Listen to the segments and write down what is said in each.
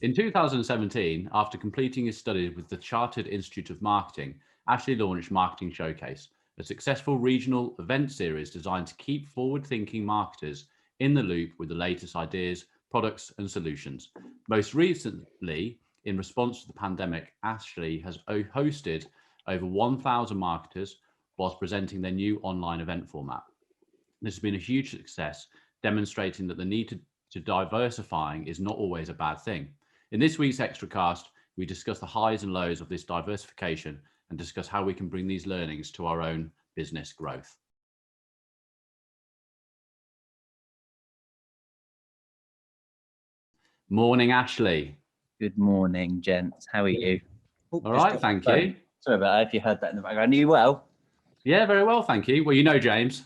In 2017, after completing his studies with the Chartered Institute of Marketing, Ashley launched Marketing Showcase, a successful regional event series designed to keep forward-thinking marketers in the loop with the latest ideas, products, and solutions. Most recently, in response to the pandemic, Ashley has hosted over 1,000 marketers whilst presenting their new online event format. This has been a huge success, demonstrating that the need to diversifying is not always a bad thing. In this week's Extracast, we discuss the highs and lows of this diversification and discuss how we can bring these learnings to our own business growth. Morning, Ashley. Good morning, gents. How are you? All right, thank you. Sorry about that if you heard that in the background. Are you well? Yeah, very well, thank you. Well, you know James.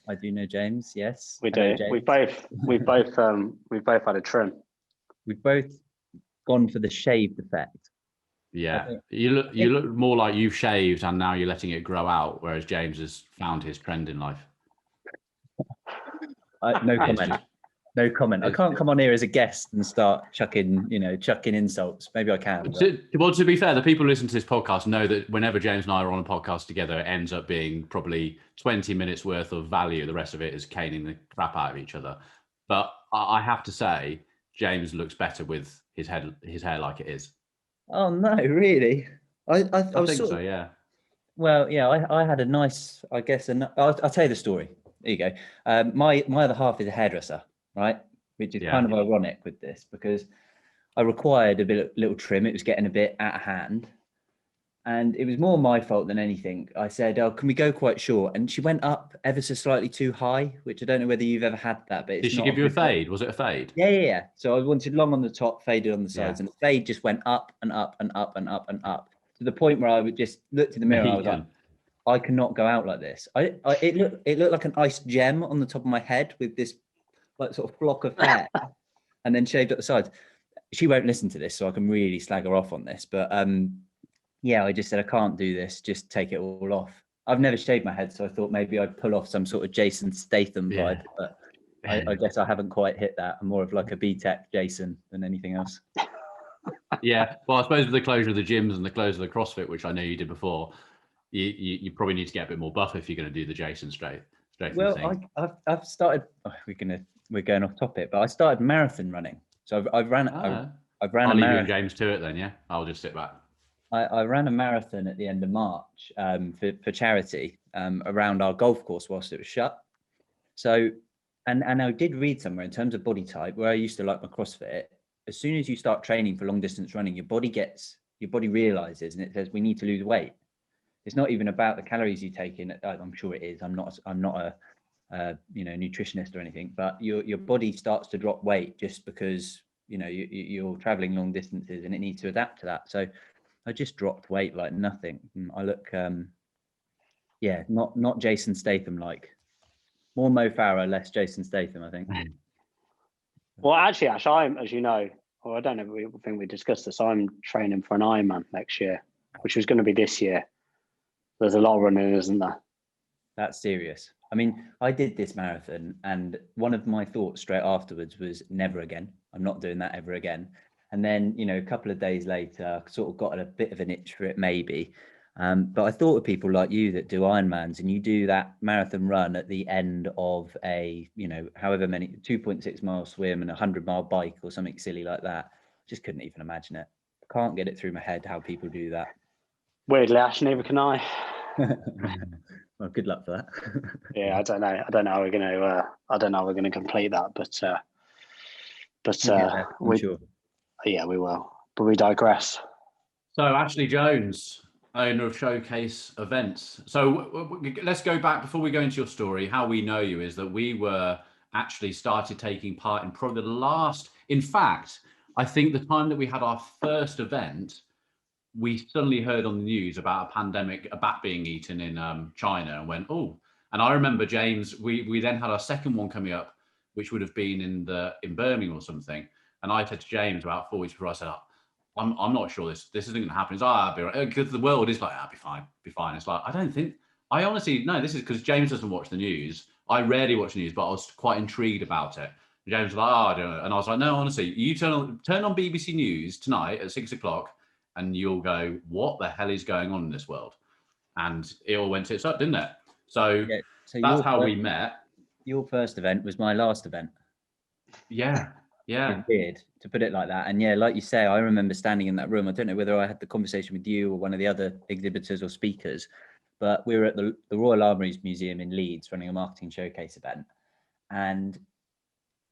I do know James, yes. We do. We've both had a trim. We've both gone for the shaved effect. Yeah, you look more like you've shaved and now you're letting it grow out, whereas James has found his trend in life. No comment. No comment. I can't come on here as a guest and start chucking insults. Maybe I can. Well, to be fair, the people who listen to this podcast know that whenever James and I are on a podcast together, it ends up being probably 20 minutes worth of value. The rest of it is caning the crap out of each other. But I have to say, James looks better with his hair like it is. Oh no, really? I think so. Yeah. Well, yeah, I had a nice, I guess, I'll tell you the story. There you go. My other half is a hairdresser, right? Which is kind of ironic with this because I required a little trim. It was getting a bit out of hand. And it was more my fault than anything. I said, "Oh, can we go quite short?" And she went up ever so slightly too high, which I don't know whether you've ever had that. But did she give you a fade? Was it a fade? Yeah. So I wanted long on the top, faded on the sides, and the fade just went up and up and up and up and up to the point where I would just looked in the mirror. I was like, I cannot go out like this. It looked like an iced gem on the top of my head with this like sort of flock of hair, and then shaved at the sides. She won't listen to this, so I can really slag her off on this, but yeah, I just said, I can't do this. Just take it all off. I've never shaved my head, so I thought maybe I'd pull off some sort of Jason Statham vibe, but I guess I haven't quite hit that. I'm more of like a B-Tech Jason than anything else. Yeah, well, I suppose with the closure of the gyms and the closure of the CrossFit, which I know you did before, you probably need to get a bit more buff if you're going to do the Jason Statham thing. I've started. We're going off topic, but I started marathon running. So I've ran I'll a marathon. leave you and James to it then. Yeah, I'll just sit back. I ran a marathon at the end of March for charity around our golf course whilst it was shut. So, and I did read somewhere in terms of body type, where I used to like my CrossFit, as soon as you start training for long distance running, your body realizes, and it says, we need to lose weight. It's not even about the calories you take in. I'm sure it is. I'm not a nutritionist or anything, but your body starts to drop weight just because, you're traveling long distances and it needs to adapt to that. So I just dropped weight like nothing. I look, not Jason Statham like. More Mo Farah, less Jason Statham, I think. Well, actually, Ash, as you know, or I don't know, I think we discussed this. I'm training for an Ironman next year, which was going to be this year. There's a lot of running, isn't there? That's serious. I mean, I did this marathon, and one of my thoughts straight afterwards was never again. I'm not doing that ever again. And then, a couple of days later, I sort of got a bit of an itch for it, maybe. But I thought of people like you that do Ironmans, and you do that marathon run at the end of a, however many, 2.6 mile swim and a 100-mile bike or something silly like that. Just couldn't even imagine it. I can't get it through my head how people do that. Weirdly, Ash, neither can I. Well, good luck for that. Yeah, I don't know how we're going to complete that, but sure. Yeah, we will. But we digress. So Ashley Jones, owner of Showcase Events. So let's go back before we go into your story. How we know you is that we were actually started taking part in probably the last. In fact, I think the time that we had our first event, we suddenly heard on the news about a pandemic, a bat being eaten in China, and went, oh. And I remember, James, we then had our second one coming up, which would have been in Birmingham or something. And I said to James about 4 weeks before, I said, I'm not sure this isn't going to happen. It's I'll be right, because the world is like, I'll be fine. It's like, I honestly, no, this is because James doesn't watch the news. I rarely watch the news, but I was quite intrigued about it. James was like, oh, I don't know. And I was like, no, honestly, you turn on BBC News tonight at 6 o'clock and you'll go, what the hell is going on in this world? And it all went tits up, didn't it? So, Yeah. So that's how we met. Your first event was my last event. Yeah. Yeah. It's weird to put it like that. And yeah, like you say, I remember standing in that room. I don't know whether I had the conversation with you or one of the other exhibitors or speakers, but we were at the Royal Armouries Museum in Leeds running a marketing showcase event. And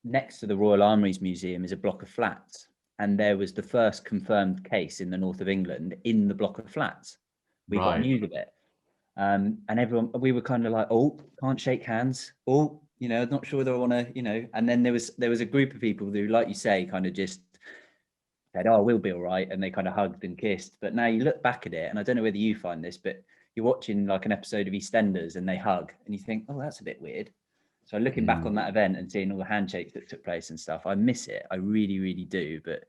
next to the Royal Armouries Museum is a block of flats. And there was the first confirmed case in the north of England in the block of flats. We got news of it. And everyone, we were kind of like, oh, can't shake hands. Oh, you know, not sure whether I want to, you know. And then there was a group of people who, like you say, kind of just said, oh, we'll be all right. And they kind of hugged and kissed. But now you look back at it, and I don't know whether you find this, but you're watching like an episode of EastEnders and they hug and you think, oh, that's a bit weird. So looking back on that event and seeing all the handshakes that took place and stuff, I miss it. I really, really do. But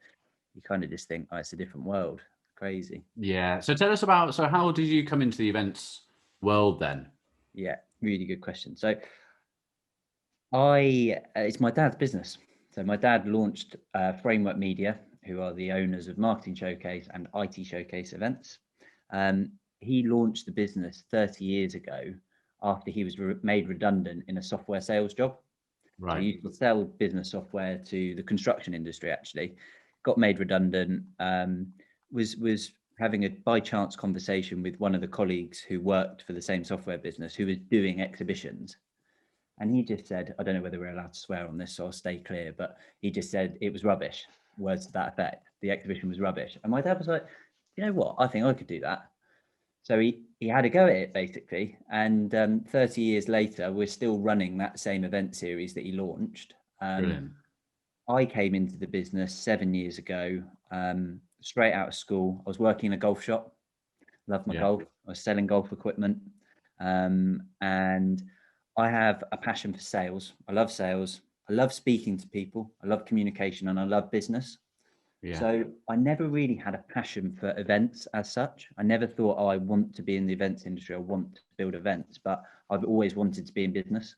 you kind of just think, oh, it's a different world. Crazy. Yeah. So tell us about, so how did you come into the events world then? Yeah, really good question. So it's my dad's business. So my dad launched Framework Media, who are the owners of Marketing Showcase and IT Showcase events. He launched the business 30 years ago after he was made redundant in a software sales job. Right. So he used to sell business software to the construction industry, actually. Got made redundant, was having a by chance conversation with one of the colleagues who worked for the same software business who was doing exhibitions. And he just said, I don't know whether we're allowed to swear on this, so I'll stay clear, but he just said it was rubbish, words to that effect. The exhibition was rubbish. And my dad was like, you know what, I think I could do that. So he had a go at it, basically. And 30 years later, we're still running that same event series that he launched. Brilliant. I came into the business 7 years ago, straight out of school. I was working in a golf shop, loved my golf. I was selling golf equipment. And I have a passion for sales. I love sales. I love speaking to people. I love communication and I love business. Yeah. So I never really had a passion for events as such. I never thought, oh, I want to be in the events industry. I want to build events, but I've always wanted to be in business.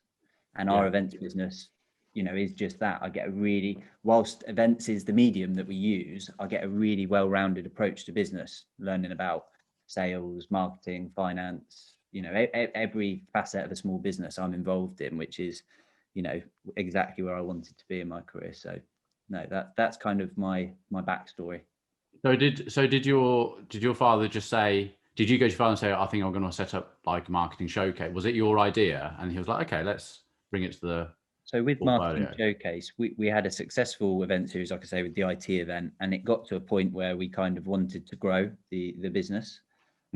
And our events business, you know, is just that. I get a really, whilst events is the medium that we use, I get a really well-rounded approach to business, learning about sales, marketing, finance, you know, every facet of a small business I'm involved in, which is, you know, exactly where I wanted to be in my career. So no, that's kind of my backstory. So did your father just say, did you go to your father and say, I think I'm going to set up like a marketing showcase? Was it your idea? And he was like, okay, let's bring it to the So with Marketing Showcase, we had a successful event series, like I say, with the IT event, and it got to a point where we kind of wanted to grow the business.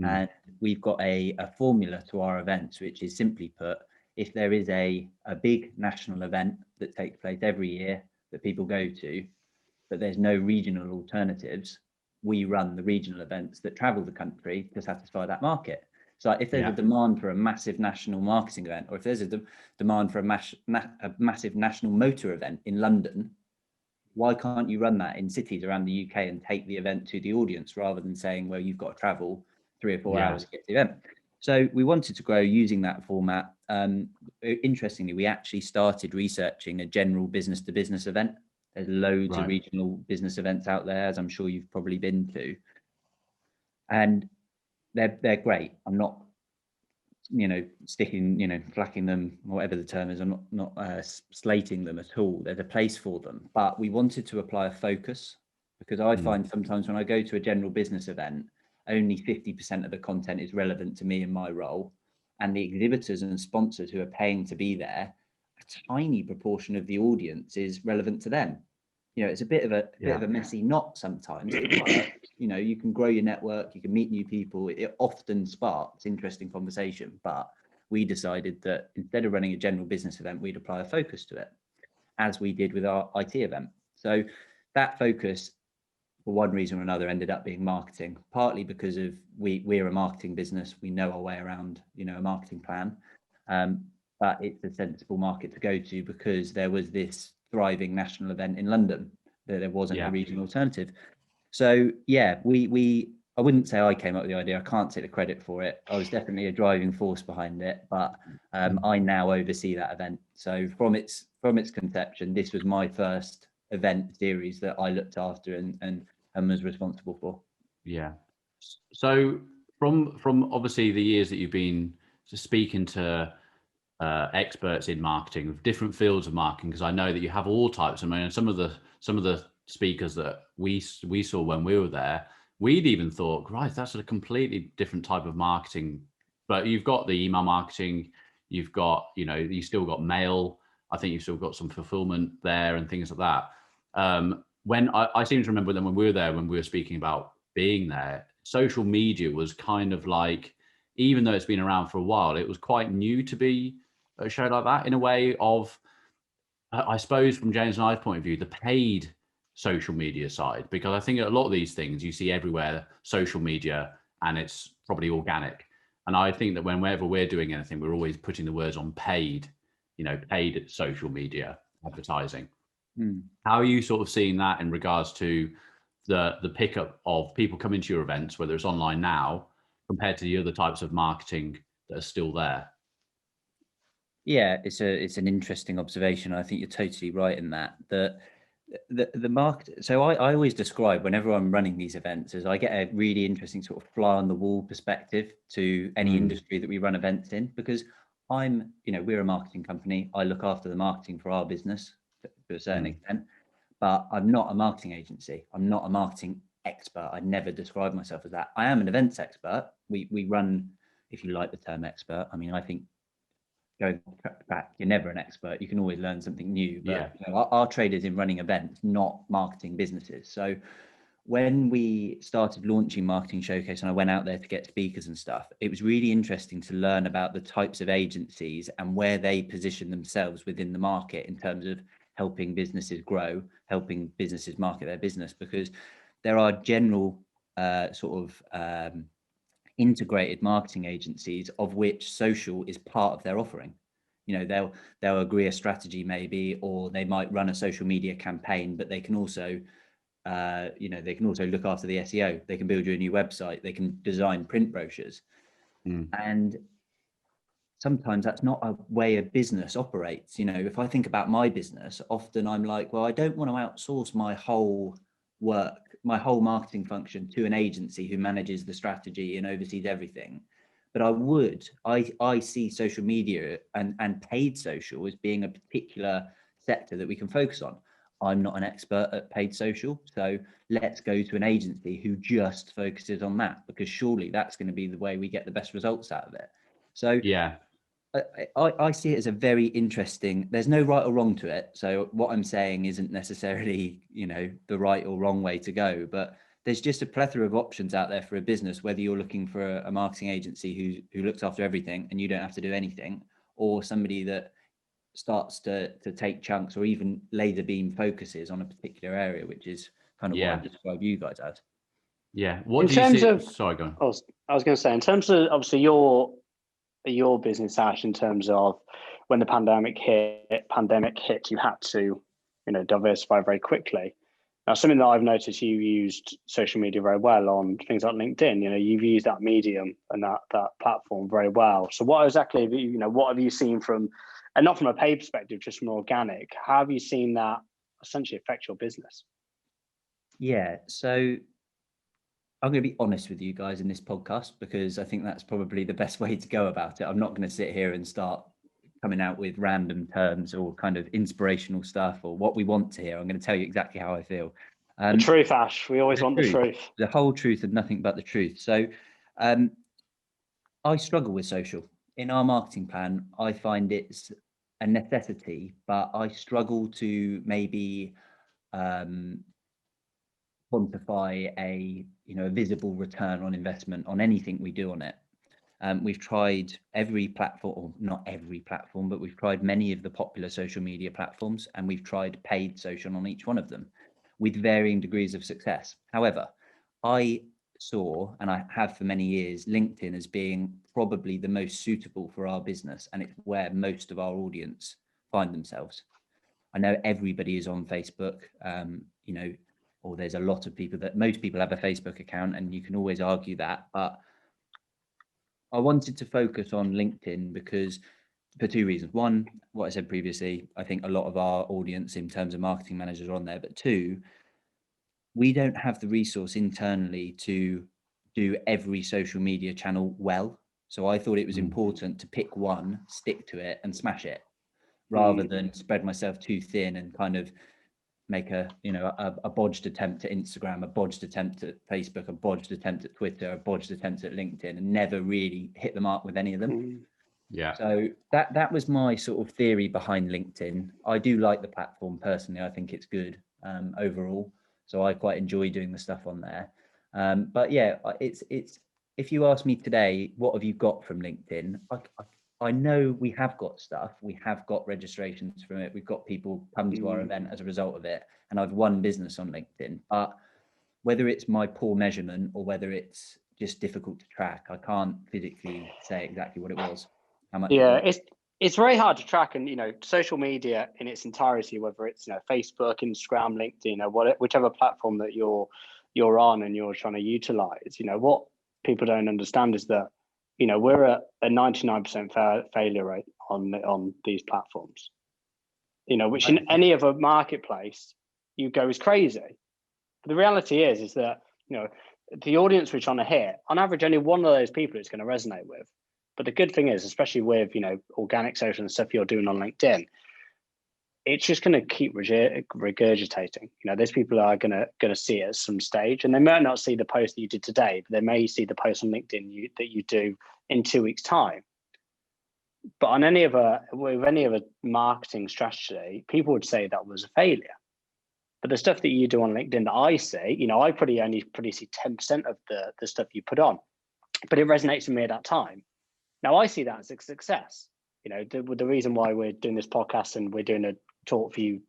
And we've got a formula to our events, which is simply put, if there is a big national event that takes place every year that people go to, but there's no regional alternatives, we run the regional events that travel the country to satisfy that market. So if there's a demand for a massive national marketing event, or if there's a demand for a massive national motor event in London, why can't you run that in cities around the UK and take the event to the audience rather than saying, well, you've got to travel 3 or 4 hours to get to the event? So we wanted to grow using that format. Interestingly, we actually started researching a general business to business event. There's loads of regional business events out there, as I'm sure you've probably been to. And they're great. I'm not, you know, sticking, you know, flacking them, whatever the term is. I'm not slating them at all. There's a place for them. But we wanted to apply a focus, because I find sometimes when I go to a general business event, only 50% of the content is relevant to me and my role. And the exhibitors and sponsors who are paying to be there, a tiny proportion of the audience is relevant to them. You know, it's a bit of a messy knot sometimes. You know, you can grow your network, you can meet new people. It often sparks interesting conversation. But we decided that instead of running a general business event, we'd apply a focus to it, as we did with our IT event. So that focus, for one reason or another, ended up being marketing, partly because of we're a marketing business. We know our way around, you know, a marketing plan. But it's a sensible market to go to because there was this thriving national event in London that there wasn't a regional alternative. So yeah, I wouldn't say I came up with the idea. I can't take the credit for it. I was definitely a driving force behind it, but I now oversee that event. So from its from its conception, this was my first event series that I looked after and was responsible for. Yeah. So from obviously the years that you've been speaking to experts in marketing of different fields of marketing, because I know that you have all types. I mean, some of the speakers that we saw when we were there, we'd even thought, right, that's a completely different type of marketing. But you've got the email marketing, you've got, you still got mail. I think you've still got some fulfillment there and things like that. When I seem to remember that when we were there, when we were speaking about being there, social media was kind of like, even though it's been around for a while, it was quite new to be a show like that, in a way of, I suppose from James and I's point of view, the paid social media side, because I think a lot of these things you see everywhere, social media, and it's probably organic. And I think that whenever we're doing anything, we're always putting the words on paid, paid social media advertising. How are you sort of seeing that in regards to the pickup of people coming to your events, whether it's online now, compared to the other types of marketing that are still there? Yeah, it's an interesting observation. I think you're totally right in that. The market. So I always describe, whenever I'm running these events, as I get a really interesting sort of fly on the wall perspective to any industry that we run events in, because we're a marketing company. I look after the marketing for our business to a certain extent, but I'm not a marketing agency. I'm not a marketing expert. I never describe myself as that. I am an events expert. We run, if you like the term expert. I mean, I think going back, you're never an expert. You can always learn something new. But our trade is in running events, not marketing businesses. So when we started launching Marketing Showcase and I went out there to get speakers and stuff, it was really interesting to learn about the types of agencies and where they position themselves within the market in terms of helping businesses grow, helping businesses market their business, because there are general integrated marketing agencies of which social is part of their offering. They'll agree a strategy maybe, or they might run a social media campaign, but they can also look after the SEO. They can build you a new website. They can design print brochures. And sometimes that's not a way a business operates. If I think about my business, often I'm like, well, I don't want to outsource my whole work, my whole marketing function to an agency who manages the strategy and oversees everything. But I see social media and paid social as being a particular sector that we can focus on. I'm not an expert at paid social, so let's go to an agency who just focuses on that, because surely that's going to be the way we get the best results out of it. So yeah, I see it as a very interesting, there's no right or wrong to it. So what I'm saying isn't necessarily, the right or wrong way to go, but there's just a plethora of options out there for a business, whether you're looking for a marketing agency who looks after everything and you don't have to do anything, or somebody that starts to take chunks or even laser beam focuses on a particular area, which is kind of what I describe you guys as. Yeah. What do you see? Sorry, go on. I was going to say, in terms of obviously your business, Ash, in terms of when the pandemic hit, you had to, diversify very quickly. Now, something that I've noticed, you used social media very well on things like LinkedIn. You've used that medium and that platform very well. So what exactly, what have you seen from, and not from a paid perspective, just from organic, how have you seen that essentially affect your business? Yeah, so I'm going to be honest with you guys in this podcast, because I think that's probably the best way to go about it. I'm not going to sit here and start coming out with random terms or kind of inspirational stuff or what we want to hear. I'm going to tell you exactly how I feel. The truth, Ash. We always want the truth. The whole truth and nothing but the truth. So I struggle with social. In our marketing plan, I find it's a necessity, but I struggle to maybe quantify a visible return on investment on anything we do on it. We've tried every platform, or not every platform, but we've tried many of the popular social media platforms, and we've tried paid social on each one of them with varying degrees of success. However, I saw, and I have for many years, LinkedIn as being probably the most suitable for our business, and it's where most of our audience find themselves. I know everybody is on Facebook, or there's a lot of people most people have a Facebook account, and you can always argue that, but I wanted to focus on LinkedIn because for two reasons. One, what I said previously, I think a lot of our audience in terms of marketing managers are on there, but two, we don't have the resource internally to do every social media channel well. So I thought it was important to pick one, stick to it and smash it, rather than spread myself too thin and kind of make a bodged attempt at Instagram, a bodged attempt at Facebook, a bodged attempt at Twitter, a bodged attempt at LinkedIn, and never really hit the mark with any of them. Yeah. So that was my sort of theory behind LinkedIn. I do like the platform personally. I think it's good overall. So I quite enjoy doing the stuff on there. But yeah, it's if you ask me today, what have you got from LinkedIn? I know we have got stuff. We have got registrations from it. We've got people come to our event as a result of it. And I've won business on LinkedIn. But whether it's my poor measurement or whether it's just difficult to track, I can't physically say exactly what it was. How much? Yeah, it's very hard to track, and social media in its entirety, whether it's Facebook, Instagram, LinkedIn, or whichever platform that you're on and you're trying to utilize. What people don't understand is that we're at a 99% failure rate on these platforms. Which in any other marketplace you go is crazy. But the reality is that the audience we're trying to hit, on average, only one of those people it's going to resonate with. But the good thing is, especially with organic social and stuff you're doing on LinkedIn, it's just going to keep regurgitating. Those people are going to see it at some stage, and they might not see the post that you did today, but they may see the post on LinkedIn that you do in 2 weeks' time. But on with any other marketing strategy, people would say that was a failure. But the stuff that you do on LinkedIn that I see, I only see 10% of the stuff you put on, but it resonates with me at that time. Now I see that as a success. The reason why we're doing this podcast and we're doing a talk for you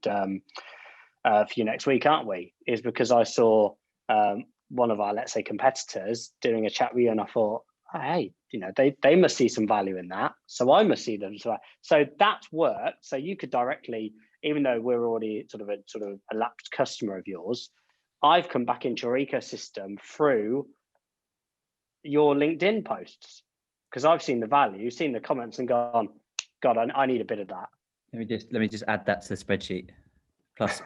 next week, aren't we? Is because I saw one of our, let's say, competitors doing a chat with you, and I thought, oh, hey, they must see some value in that, so I must see them. So that's worked. So you could directly, even though we're already sort of a lapsed customer of yours, I've come back into your ecosystem through your LinkedIn posts. Because I've seen the value, seen the comments, and gone, God, I need a bit of that. Let me just add that to the spreadsheet. Plus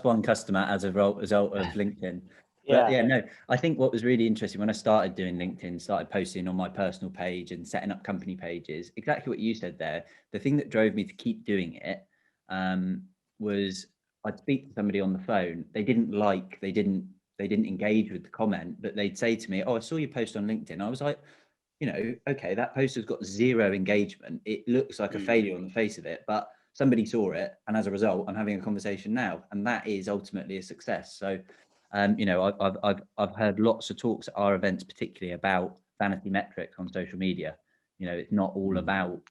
one customer as a result of LinkedIn. But yeah, no, I think what was really interesting when I started doing LinkedIn, started posting on my personal page and setting up company pages, exactly what you said there. The thing that drove me to keep doing it was I'd speak to somebody on the phone. They didn't engage with the comment, but they'd say to me, oh, I saw your post on LinkedIn. I was like, okay, that post has got 0 engagement. It looks like a failure on the face of it, but somebody saw it, and as a result, I'm having a conversation now, and that is ultimately a success. So, I've heard lots of talks at our events, particularly about vanity metrics on social media. It's not all about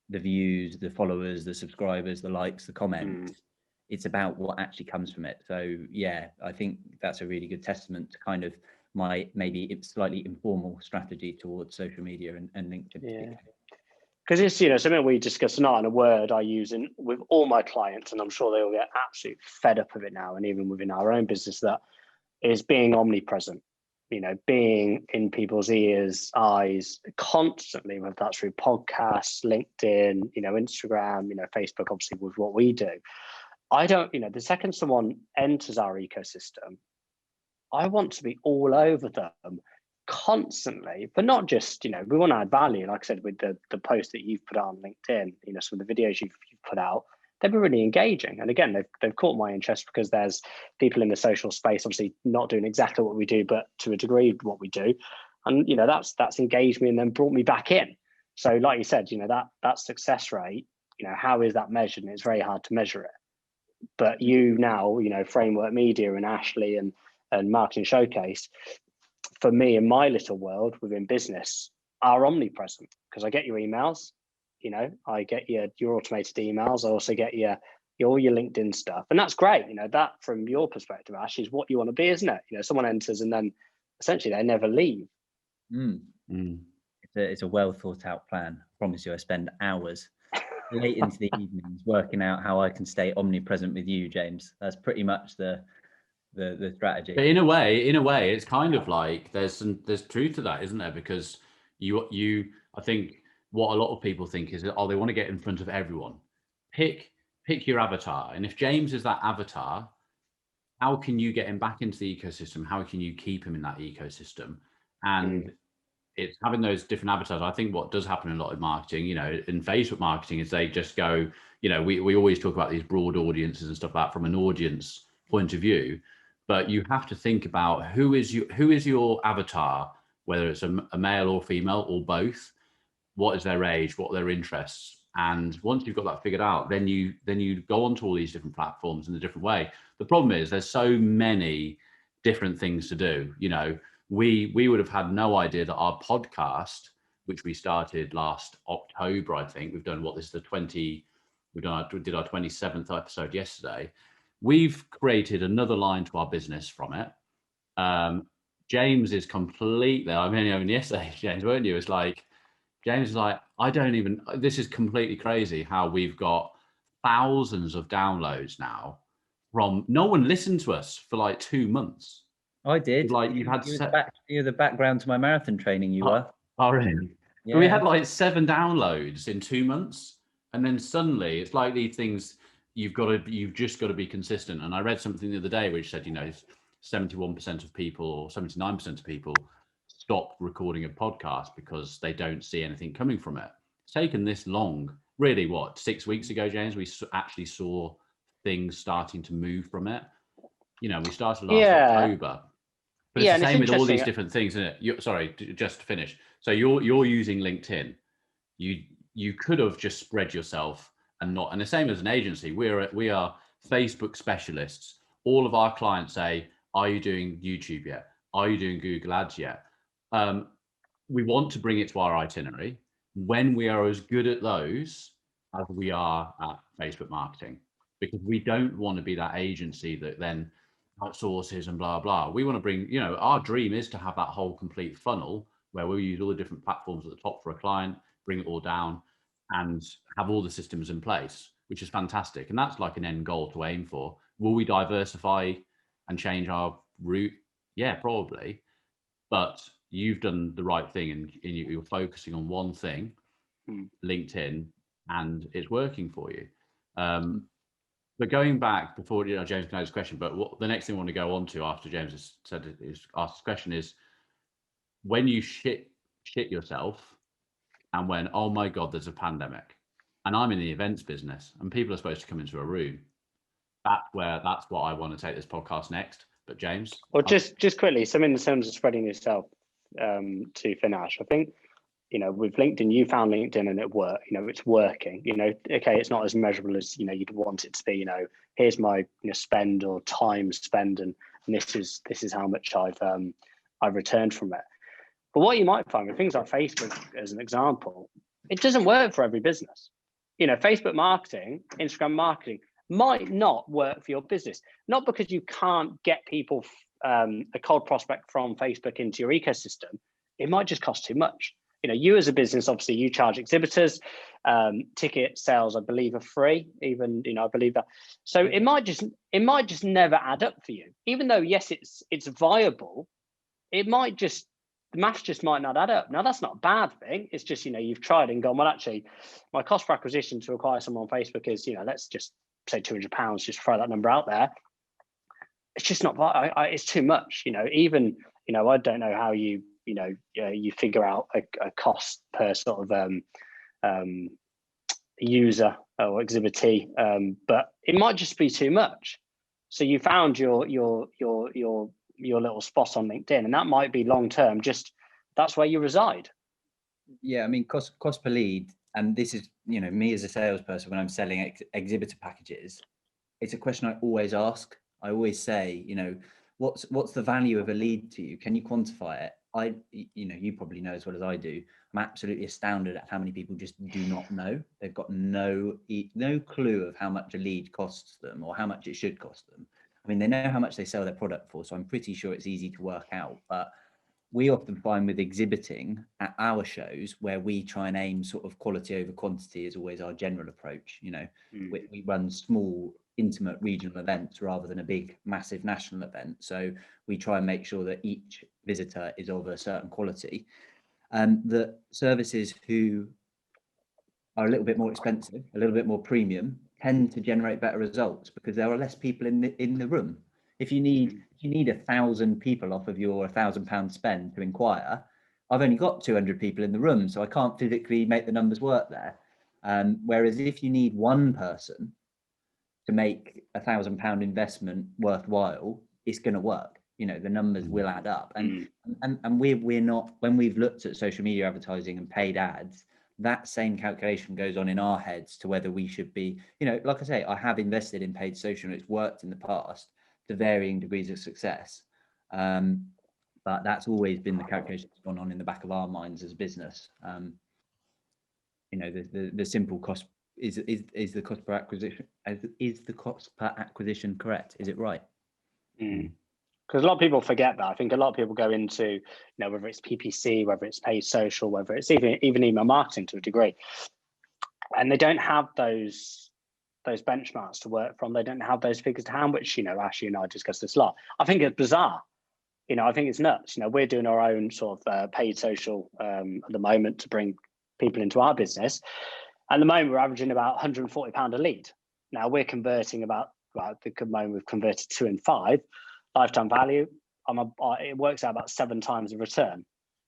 the views, the followers, the subscribers, the likes, the comments. It's about what actually comes from it. So yeah, I think that's a really good testament to kind of my maybe slightly informal strategy towards social media and LinkedIn. Yeah, because it's something we discuss tonight, and a word I use with all my clients, and I'm sure they will get absolutely fed up of it now, and even within our own business, that is being omnipresent. Being in people's ears, eyes constantly, whether that's through podcasts, LinkedIn, Instagram, Facebook, obviously with what we do. I don't, the second someone enters our ecosystem, I want to be all over them constantly, but not just, we want to add value. Like I said, with the post that you've put out on LinkedIn, some of the videos you've put out, they've been really engaging. And again, they've caught my interest because there's people in the social space, obviously not doing exactly what we do, but to a degree what we do. And, that's engaged me and then brought me back in. So like you said, that success rate, how is that measured? And it's very hard to measure it. But you now, Framework Media and Ashley and Marketing Showcase, for me in my little world within business, are omnipresent, because I get your emails, I get your automated emails. I also get all your LinkedIn stuff, and that's great. That from your perspective, Ash, is what you want to be, isn't it? Someone enters and then essentially they never leave. It's a well thought out plan. I promise you, I spend hours late into the evenings working out how I can stay omnipresent with you, James. That's pretty much the strategy. But in a way, it's kind of like there's truth to that, isn't there? Because I think what a lot of people think is, oh, they want to get in front of everyone. Pick your avatar. And if James is that avatar, how can you get him back into the ecosystem? How can you keep him in that ecosystem? And it's having those different avatars. I think what does happen a lot in marketing, you know, in Facebook marketing, is they just go, you know, we always talk about these broad audiences and stuff like that from an audience point of view, but you have to think about who is your avatar, whether it's a male or female or both. What is their age? What are their interests? And once you've got that figured out, then you go onto all these different platforms in a different way. The problem is there's so many different things to do. You know, we would have had no idea that our podcast, which we started last October, I think we did our 27th episode yesterday. We've created another line to our business from it. James is completely, I mean, only yesterday, James, weren't you? It's like, James is like, this is completely crazy how we've got thousands of downloads now from, no one listened to us for like 2 months. I did. Like you've had you're the background to my marathon training. You were. Oh, really? Yeah. But we had like 7 downloads in 2 months, and then suddenly it's like these things. You've just got to be consistent. And I read something the other day which said, you know, 71% of people or 79% of people stop recording a podcast because they don't see anything coming from it. It's taken this long. Really, what, 6 weeks ago, James, we actually saw things starting to move from it. You know, we started last October. But it's the same with all these different things, isn't it? Sorry, just to finish. So you're using LinkedIn. You could have just spread yourself and not. And the same as an agency, we are Facebook specialists. All of our clients say, "Are you doing YouTube yet? Are you doing Google Ads yet?" We want to bring it to our itinerary when we are as good at those as we are at Facebook marketing, because we don't want to be that agency that then outsources and blah blah. We want to bring, you know, our dream is to have that whole complete funnel where we use all the different platforms at the top for a client, bring it all down, and have all the systems in place, which is fantastic. And that's like an end goal to aim for. Will we diversify and change our route? Yeah, probably. But you've done the right thing, and you're focusing on one thing, LinkedIn, and it's working for you. But going back before, you know, James can ask this question, but what the next thing I want to go on to after James has said is asked this question is, when you shit yourself and when, oh my God, there's a pandemic, and I'm in the events business and people are supposed to come into a room. That's what I want to take this podcast next. But James, well, just quickly, some in terms of spreading yourself to finish. I think, you know, with LinkedIn, you found LinkedIn and it worked. You know, it's working. You know, okay, it's not as measurable as, you know, you'd want it to be. You know, here's my, you know, spend or time spend, and this is how much I've returned from it. But what you might find with things like Facebook, as an example, it doesn't work for every business. You know, Facebook marketing, Instagram marketing might not work for your business, not because you can't get people a cold prospect from Facebook into your ecosystem. It might just cost too much. You know, you as a business, obviously you charge exhibitors, ticket sales, I believe, are free, even, you know, I believe that. So it might just never add up for you, even though, yes, it's viable. It might just, the maths just might not add up. Now, that's not a bad thing. It's just, you know, you've tried and gone, well, actually, my cost per acquisition to acquire someone on Facebook is, you know, let's just say £200, just throw that number out there. It's just not, it's too much, you know, even, you know, I don't know how you figure out a cost per sort of user or exhibitee, but it might just be too much. So you found your little spot on LinkedIn, and that might be long term. Just that's where you reside. Yeah, I mean, cost per lead, and this is, you know, me as a salesperson when I'm selling exhibitor packages, it's a question I always ask. I always say, you know, what's the value of a lead to you? Can you quantify it? You know, you probably know as well as I do. I'm absolutely astounded at how many people just do not know. They've got no clue of how much a lead costs them or how much it should cost them. I mean, they know how much they sell their product for, so I'm pretty sure it's easy to work out. But we often find with exhibiting at our shows, where we try and aim sort of quality over quantity is always our general approach. You know, we run small, intimate regional events rather than a big, massive national event. So we try and make sure that each visitor is of a certain quality. The services who are a little bit more expensive, a little bit more premium, tend to generate better results because there are less people in the room. If you need 1,000 people off of your £1,000 spend to inquire, I've only got 200 people in the room, so I can't physically make the numbers work there. Whereas if you need one person to make £1,000 investment worthwhile, it's going to work. You know, the numbers will add up. And we're not, when we've looked at social media advertising and paid ads, that same calculation goes on in our heads to whether we should be, you know, like I say, I have invested in paid social and it's worked in the past to varying degrees of success. But that's always been the calculation that's gone on in the back of our minds as a business. You know, the simple cost is the cost per acquisition, is the cost per acquisition correct? Is it right? Because a lot of people forget that. I think a lot of people go into, you know, whether it's PPC, whether it's paid social, whether it's even email marketing to a degree, and they don't have those benchmarks to work from. They don't have those figures to hand, which, you know, Ashley and I discussed this a lot. I think it's bizarre. You know, I think it's nuts. You know, we're doing our own sort of paid social at the moment to bring people into our business. At the moment, we're averaging about £140 a lead. Now we're converting about, well, at the moment we've converted 2 and 5. Lifetime value, it works out about 7 times the return.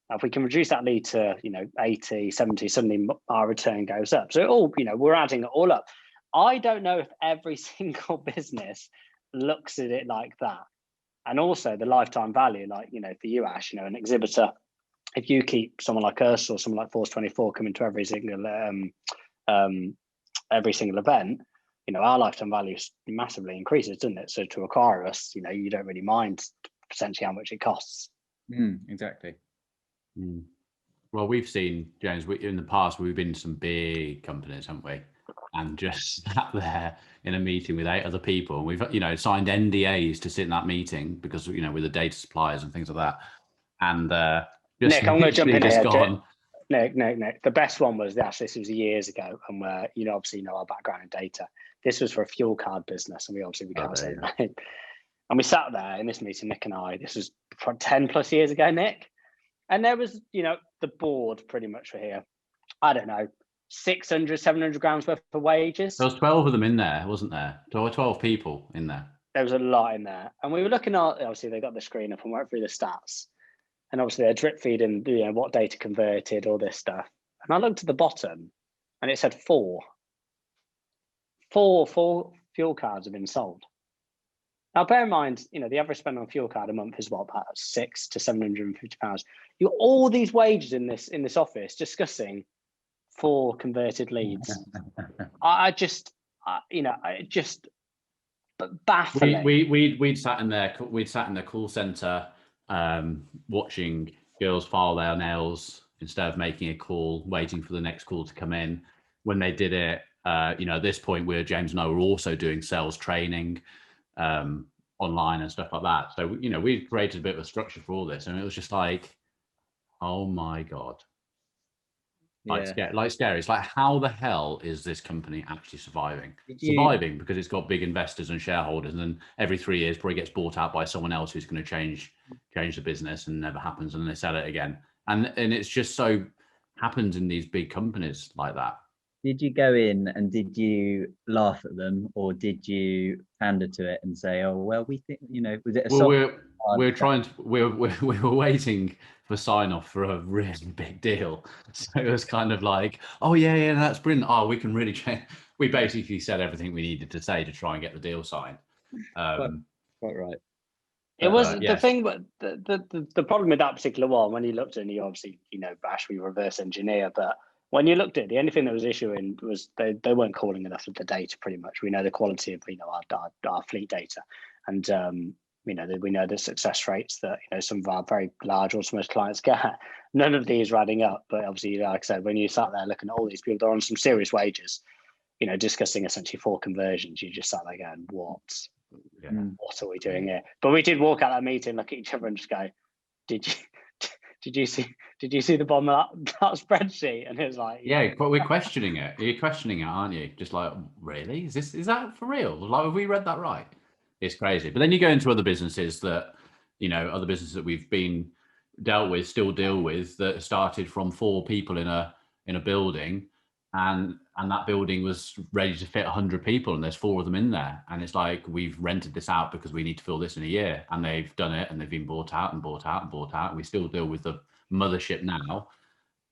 Now, if we can reduce that lead to, you know, 80, 70, suddenly our return goes up. So it all, you know, we're adding it all up. I don't know if every single business looks at it like that. And also the lifetime value, like, you know, for you, Ash, you know, an exhibitor, if you keep someone like us or someone like Force 24 coming to every single event, you know, our lifetime value massively increases, doesn't it? So to acquire us, you know, you don't really mind potentially how much it costs. Exactly. Well, we've seen, James, in the past, we've been to some big companies, haven't we? And just sat there in a meeting with 8 other people. And we've, you know, signed NDAs to sit in that meeting because, you know, with the data suppliers and things like that. And Nick, I'm going to jump in here. Gone. Nick. The best one was this was years ago, and where, you know, obviously, you know, our background in data. This was for a fuel card business, and we can't say that. And we sat there in this meeting, Nick and I. This was 10 plus years ago, Nick. And there was, you know, the board pretty much were here. I don't know, 600, 700 grams worth of wages. There was 12 of them in there, wasn't there? There were 12 people in there. There was a lot in there, and we were looking at, obviously they got the screen up and went through the stats. And obviously they're drip feeding, you know, what data converted, all this stuff. And I looked at the bottom and it said 4 fuel cards have been sold. Now, bear in mind, you know, the average spend on a fuel card a month is what, about £600 to £750. You got all these wages in this office discussing 4 converted leads. I just baffling. We'd sat in the call center, watching girls file their nails instead of making a call, waiting for the next call to come in. When they did it, you know, at this point, James and I were also doing sales training online and stuff like that. So, you know, we created a bit of a structure for all this, and it was just like, oh my God. Scary. It's like, how the hell is this company actually surviving? Surviving because it's got big investors and shareholders, and then every 3 years probably gets bought out by someone else who's going to change the business, and never happens, and they sell it again. And it's just so happens in these big companies like that. Did you go in and did you laugh at them, or did you pander to it and say, "Oh well, we think, you know"? Was it a we were waiting for sign off for a really big deal, so it was kind of like, "Oh yeah, that's brilliant. Oh, we can really change." We basically said everything we needed to say to try and get the deal signed. Quite right. It was the thing, but the problem with that particular one, when you looked at it, you obviously, you know, Bash, we reverse engineer, but when you looked at it, the only thing that was issuing was they weren't calling enough of the data. Pretty much, we know the quality of, you know, our fleet data, and you know, we know the success rates that, you know, some of our very large automotive clients get. None of these are adding up, but obviously, like I said, when you sat there looking at all these people, they're on some serious wages, you know, discussing essentially 4 conversions. You just sat there going, what are we doing here? But we did walk out that meeting, look at each other, and just go, Did you see the bottom of that spreadsheet? And it was like, yeah, but we're questioning it. You're questioning it, aren't you? Just like, really? Is that for real? Like, have we read that right? It's crazy. But then you go into other businesses that, you know, other businesses that we've been dealt with, still deal with, that started from 4 people in a building, and that building was ready to fit 100 people, and there's 4 of them in there, and it's like, we've rented this out because we need to fill this in a year, and they've done it, and they've been bought out and bought out and bought out, and we still deal with the mothership now,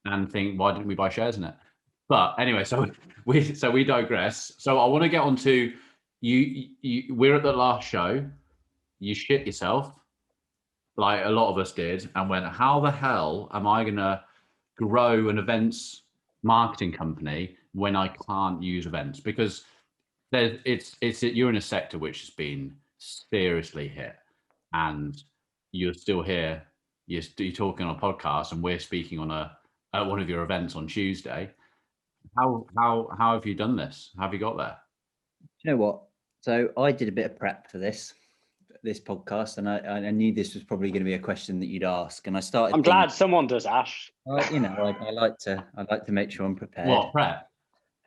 and think, why didn't we buy shares in it? But anyway, so we digress. So I want to get on to you. We're at the last show. You shit yourself, like a lot of us did, and went, how the hell am I gonna grow an events marketing company when I can't use events? Because you're in a sector which has been seriously hit, and you're still here. You're talking on a podcast, and we're speaking on at one of your events on Tuesday. How have you done this? How have you got there? You know what? So I did a bit of prep for this podcast, and I knew this was probably going to be a question that you'd ask, and I started. I'm glad someone does, Ash. You know, I like to make sure I'm prepared. What prep?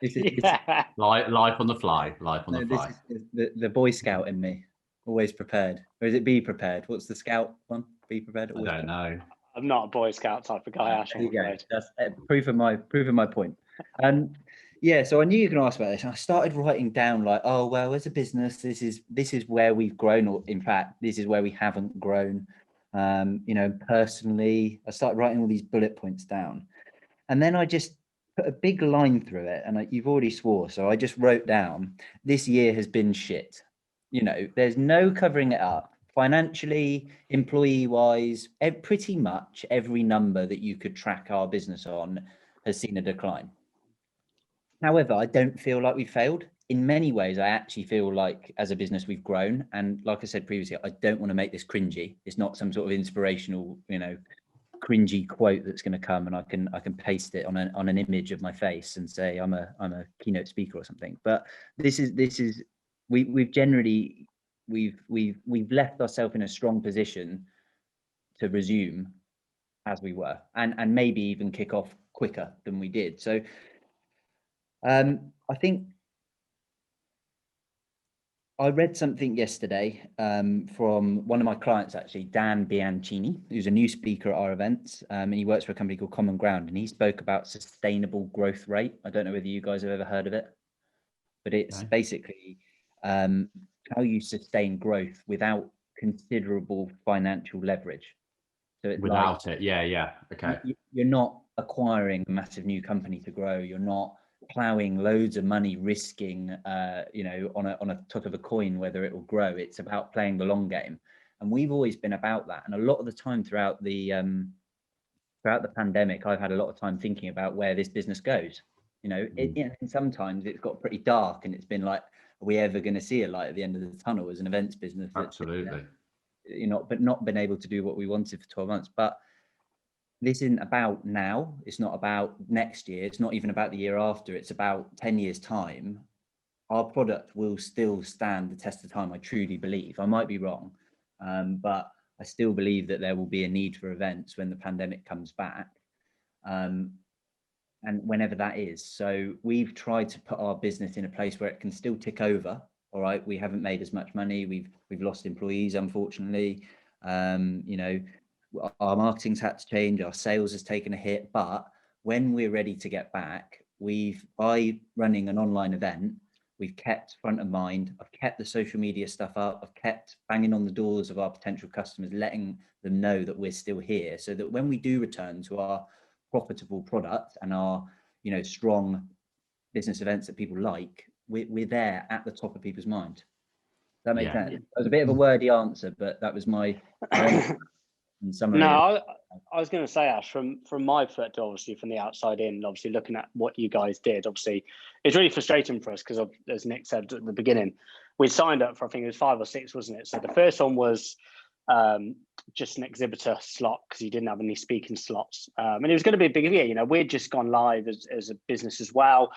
Yeah. Life on the fly. This is the Boy Scout in me, always prepared. Or is it be prepared? What's the Scout one? Be prepared. I don't know. I'm not a Boy Scout type of guy, Ash. There you go. That's proving my point. Yeah, so I knew you were going to ask about this, and I started writing down like, oh well, as a business, this is where we've grown, or in fact, this is where we haven't grown. You know, personally, I started writing all these bullet points down, and then I just put a big line through it, and you've already swore, so I just wrote down, this year has been shit. You know, there's no covering it up. Financially, employee wise, pretty much every number that you could track our business on has seen a decline. However, I don't feel like we failed. In many ways, I actually feel like as a business we've grown. And like I said previously, I don't want to make this cringy. It's not some sort of inspirational, you know, cringy quote that's going to come and I can paste it on an image of my face and say I'm a keynote speaker or something. But we've generally left ourselves in a strong position to resume as we were, and maybe even kick off quicker than we did. So I think I read something yesterday from one of my clients, actually, Dan Bianchini, who's a new speaker at our events, and he works for a company called Common Ground, and he spoke about sustainable growth rate. I don't know whether you guys have ever heard of it, but it's basically how you sustain growth without considerable financial leverage. So it's without it, yeah, okay. You're not acquiring a massive new company to grow. You're not plowing loads of money, risking, you know, on a top of a coin whether it will grow. It's about playing the long game, and we've always been about that. And a lot of the time throughout the pandemic, I've had a lot of time thinking about where this business goes. You know, and sometimes it's got pretty dark, and it's been like, are we ever going to see a light at the end of the tunnel as an events business? Absolutely. You know, but not been able to do what we wanted for 12 months. But this isn't about now. It's not about next year. It's not even about the year after. It's about 10 years time. Our product will still stand the test of time. I truly believe. I might be wrong, but I still believe that there will be a need for events when the pandemic comes back, and whenever that is. So we've tried to put our business in a place where it can still tick over. All right, we haven't made as much money. We've lost employees, unfortunately. You know, our marketing's had to change, our sales has taken a hit, but when we're ready to get back, by running an online event, we've kept front of mind. I've kept the social media stuff up. I've kept banging on the doors of our potential customers, letting them know that we're still here, so that when we do return to our profitable product and our, you know, strong business events that people like, we're there at the top of people's mind. Does that make sense? That was a bit of a wordy answer, but that was my summary. No, I was going to say, Ash, from my perspective, obviously from the outside in, obviously looking at what you guys did, obviously it's really frustrating for us because, as Nick said at the beginning, we signed up for, I think it was 5 or 6, wasn't it? So the first one was just an exhibitor slot because you didn't have any speaking slots, and it was going to be a big year. You know, we'd just gone live as a business as well.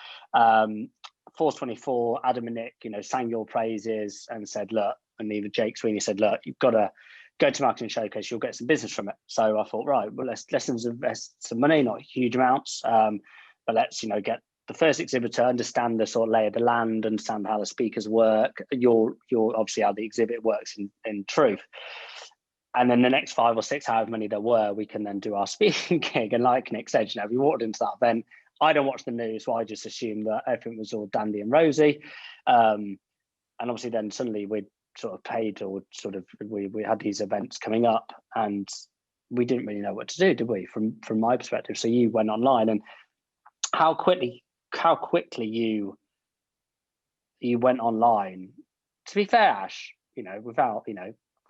Force 24, Adam and Nick, you know, sang your praises and said, look, and even Jake Sweeney said, look, you've got to go to Marketing Showcase, you'll get some business from it. So I thought, right, well, let's invest some money, not huge amounts, but let's, you know, get the first exhibitor, understand the sort of lay of the land, understand how the speakers work, your obviously how the exhibit works in truth. And then the next 5 or 6, however many there were, we can then do our speaking gig. And like Nick said, you know, we walked into that event, I don't watch the news, so I just assumed that everything was all dandy and rosy. And obviously then suddenly we'd sort of paid, or sort of we had these events coming up, and we didn't really know what to do, did we, from my perspective? So you went online, and how quickly you went online. To be fair, Ash, without,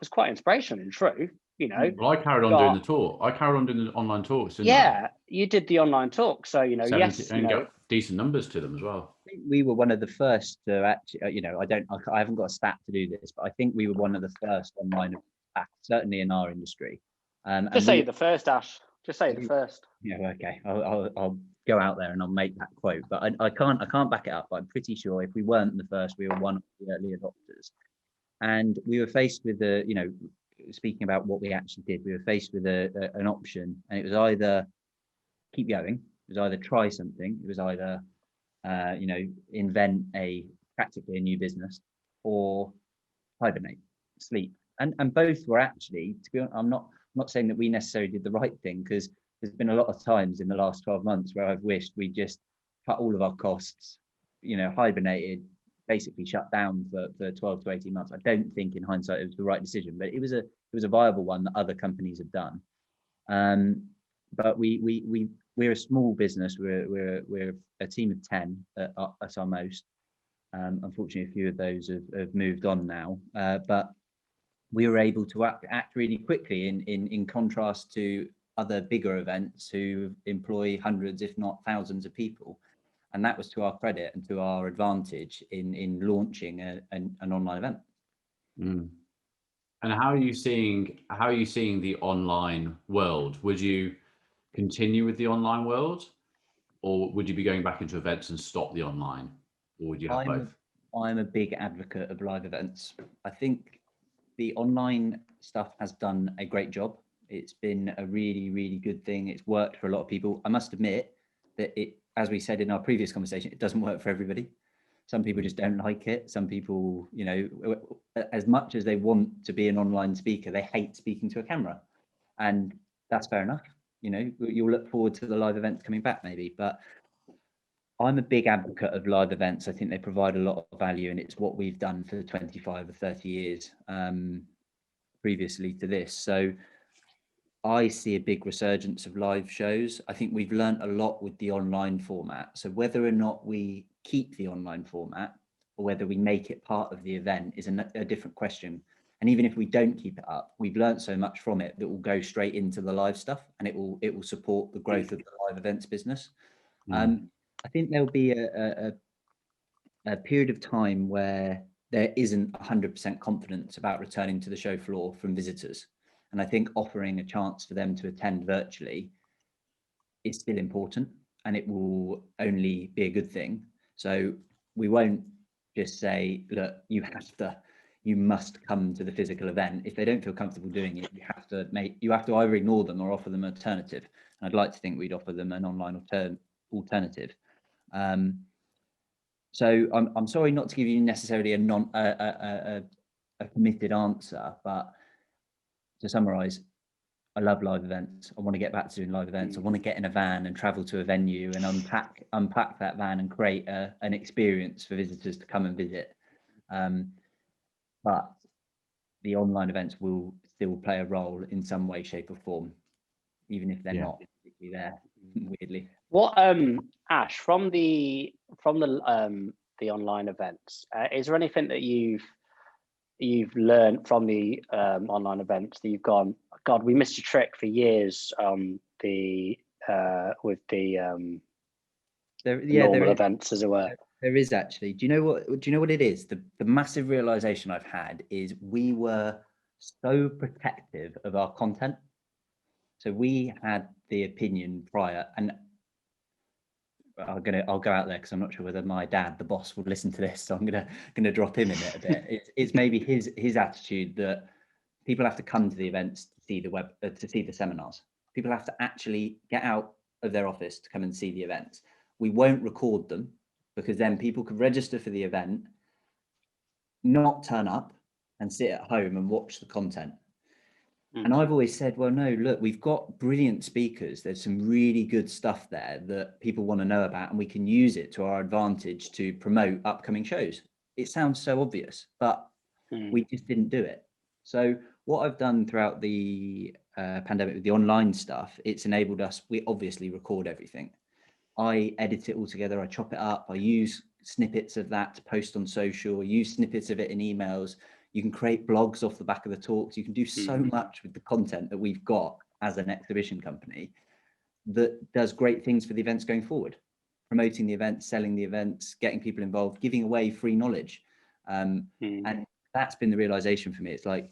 was quite inspirational in truth, Well, I carried on doing the talk. I carried on doing the online talks. Yeah, you did the online talk. So, yes, and got decent numbers to them as well. I think we were one of the first to actually, I haven't got a stat to do this, but I think we were one of the first online, certainly in our industry. Just say the first, Ash. Just say the first. Yeah, okay. I'll go out there and I'll make that quote, but I can't back it up. But I'm pretty sure if we weren't the first, we were one of the early adopters. And we were faced with speaking about what we actually did, we were faced with an option, and it was either keep going, it was either try something, it was either invent practically a new business, or hibernate, sleep. And both were actually, to be honest, I'm not saying that we necessarily did the right thing, because there's been a lot of times in the last 12 months where I've wished we just cut all of our costs, hibernated, basically shut down for 12 to 18 months. I don't think in hindsight it was the right decision, but it was a viable one that other companies have done. But we're a small business. We're a team of 10 at our most. Unfortunately, a few of those have moved on now. But we were able to act really quickly in contrast to other bigger events who employ hundreds, if not thousands of people. And that was to our credit and to our advantage in launching an online event. Mm. And how are you seeing the online world? Would you continue with the online world, or would you be going back into events and stop the online, or would you have both? I'm a big advocate of live events. I think the online stuff has done a great job. It's been a really, really good thing. It's worked for a lot of people. I must admit that as we said in our previous conversation, it doesn't work for everybody. Some people just don't like it. Some people, as much as they want to be an online speaker, they hate speaking to a camera. And that's fair enough. You'll look forward to the live events coming back maybe, but I'm a big advocate of live events. I think they provide a lot of value, and it's what we've done for 25 or 30 years previously to this. So I see a big resurgence of live shows. I think we've learned a lot with the online format. So whether or not we keep the online format or whether we make it part of the event is a different question. And even if we don't keep it up, we've learned so much from it that will go straight into the live stuff, and it will support the growth of the live events business. I think there'll be a period of time where there isn't 100% confidence about returning to the show floor from visitors. And I think offering a chance for them to attend virtually is still important, and it will only be a good thing. So we won't just say, look, you must come to the physical event. If they don't feel comfortable doing it, you have to either ignore them or offer them an alternative. And I'd like to think we'd offer them an online alternative. So I'm sorry not to give you necessarily a committed answer, but to summarize, I love live events. I want to get back to doing live events. I want to get in a van and travel to a venue and unpack that van and create an experience for visitors to come and visit. But the online events will still play a role in some way, shape, or form, even if they're not particularly there. Weirdly. What Ash, from the online events, is there anything that you've learned from the online events that you've gone, God, we missed a trick for years with the normal events, as it were? There is actually. Do you know what it is? The massive realization I've had is we were so protective of our content. So we had the opinion prior, and I'll go out there because I'm not sure whether my dad, the boss, will listen to this, so I'm gonna drop him in it a bit. It's maybe his attitude that people have to come to the events to see to see the seminars. People have to actually get out of their office to come and see the events. We won't record them because then people could register for the event, not turn up, and sit at home and watch the content. And I've always said, well, no, look, we've got brilliant speakers. There's some really good stuff there that people want to know about, and we can use it to our advantage to promote upcoming shows. It sounds so obvious, but we just didn't do it. So what I've done throughout the pandemic with the online stuff, it's enabled us, we obviously record everything. I edit it all together, I chop it up, I use snippets of that to post on social, I use snippets of it in emails. You can create blogs off the back of the talks. You can do so much with the content that we've got as an exhibition company that does great things for the events going forward, promoting the events, selling the events, getting people involved, giving away free knowledge. And that's been the realization for me. It's like,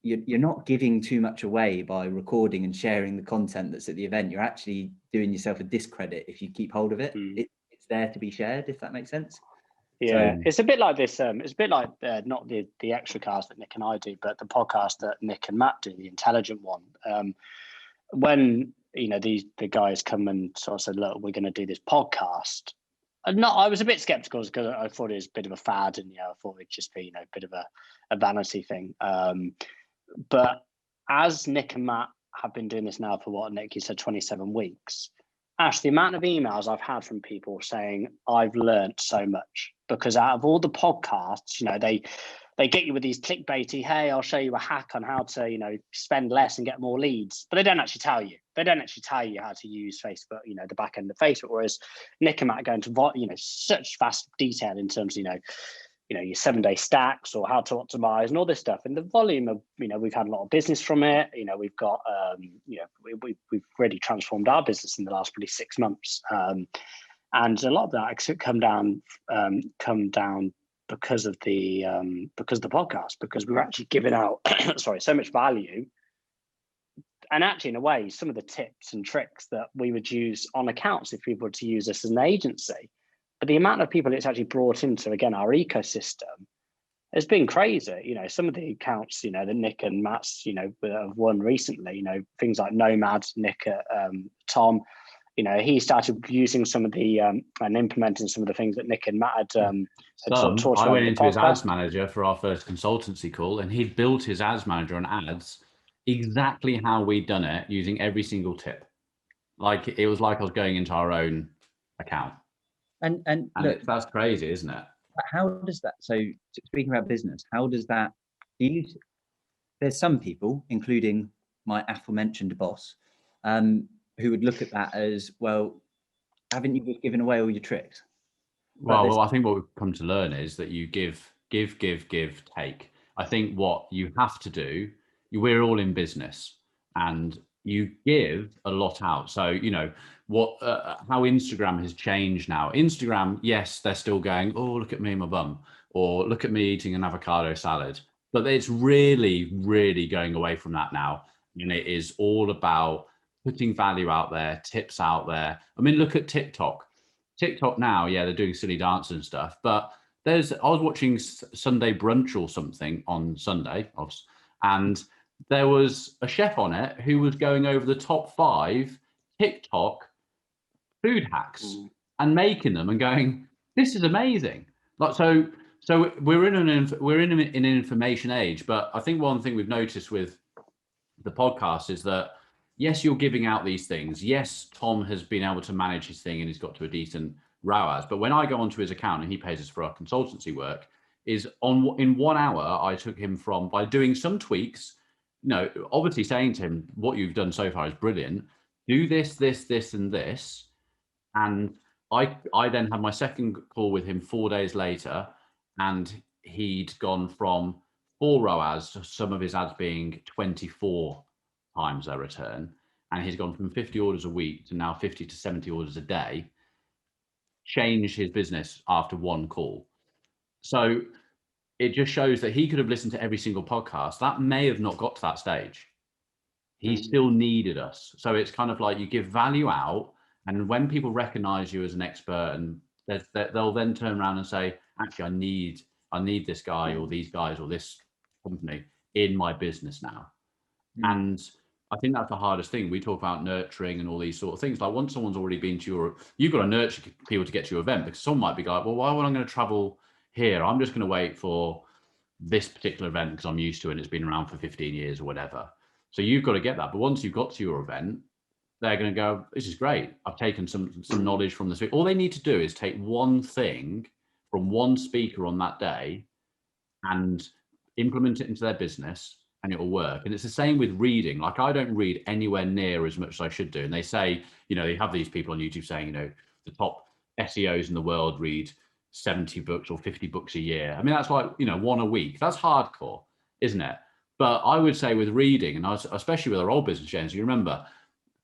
you're not giving too much away by recording and sharing the content that's at the event. You're actually doing yourself a discredit if you keep hold of it. It's there to be shared, if that makes sense. Yeah, so, it's a bit like this. It's a bit like not the Extracast that Nick and I do, but the podcast that Nick and Matt do, the intelligent one. When the guys come and sort of said, "Look, we're going to do this podcast," I was a bit skeptical because I thought it was a bit of a fad, and I thought it'd just be a bit of a vanity thing. But as Nick and Matt have been doing this now for what, Nick, you said 27 weeks. Ash, the amount of emails I've had from people saying I've learned so much, because out of all the podcasts, they get you with these clickbaity, hey, I'll show you a hack on how to, spend less and get more leads, but they don't actually tell you. They don't actually tell you how to use Facebook, the back end of Facebook. Whereas Nick and Matt go into, such vast detail in terms of, your 7-day stacks or how to optimize and all this stuff. And the volume of, we've had a lot of business from it. We've got, we've really transformed our business in the last probably 6 months. And a lot of that come down because of the podcast, because we were actually giving out, so much value. And actually, in a way, some of the tips and tricks that we would use on accounts if people were to use us as an agency. But the amount of people it's actually brought into, again, our ecosystem has been crazy. Some of the accounts, that Nick and Matt's, have won recently, things like Nomad, Nick, Tom, he started using some of the and implementing some of the things that Nick and Matt had taught about. I went into his ads manager for our first consultancy call, and he built his ads manager on ads exactly how we'd done it, using every single tip. Like, it was like I was going into our own account. And look, that's crazy, isn't it? How does that, so speaking about business, how does that, there's some people, including my aforementioned boss, who would look at that as, well, haven't you just given away all your tricks? Well, I think what we've come to learn is that you give, take. I think what you have to do, we're all in business, and you give a lot out. So, how Instagram has changed now. Instagram, yes, they're still going, oh, look at me and my bum, or look at me eating an avocado salad. But it's really, really going away from that now. And it is all about putting value out there, tips out there. I mean, look at TikTok. TikTok now, yeah, they're doing silly dances and stuff. But I was watching Sunday Brunch or something on Sunday, and there was a chef on it who was going over the top 5 TikTok food hacks and making them and going, this is amazing. Like, so we're in an information age, but I think one thing we've noticed with the podcast is that, yes, you're giving out these things. Yes, Tom has been able to manage his thing and he's got to a decent ROAS. But when I go onto his account and he pays us for our consultancy work, in 1 hour, I took him from, by doing some tweaks, obviously saying to him, what you've done so far is brilliant. Do this, and this. And I then had my second call with him 4 days later, and he'd gone from 4 ROAS to some of his ads being 24 times their return. And he's gone from 50 orders a week to now 50 to 70 orders a day. Changed his business after 1 call. So it just shows that he could have listened to every single podcast. That may have not got to that stage. He still needed us. So it's kind of like you give value out, and when people recognize you as an expert, and they'll then turn around and say, actually, I need this guy or these guys or this company in my business now. And I think that's the hardest thing. We talk about nurturing and all these sort of things. Like, once someone's already been to you've got to nurture people to get to your event, because someone might be like, well, why would I going to travel here? I'm just going to wait for, this particular event because I'm used to it and it's been around for 15 years or whatever. So you've got to get that. But once you've got to your event, they're going to go, this is great. I've taken some knowledge from the speaker. All they need to do is take one thing from one speaker on that day and implement it into their business, and it will work. And it's the same with reading. Like, I don't read anywhere near as much as I should do. And they say, you know, they have these people on YouTube saying, you know, the top SEOs in the world read 70 books or 50 books a year. I mean, that's like, you know, one a week. That's hardcore, isn't it? But I would say with reading, and especially with our old business, James, you remember,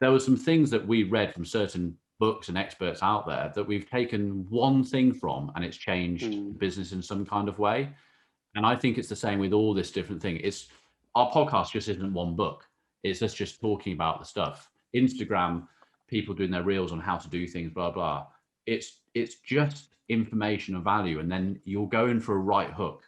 there were some things that we read from certain books and experts out there that we've taken one thing from, and it's changed the business in some kind of way. And I think it's the same with all this different thing. It's, our podcast just isn't one book. It's us just talking about the stuff. Instagram, people doing their reels on how to do things, blah, blah. It's just information of value. And then you'll go in for a right hook.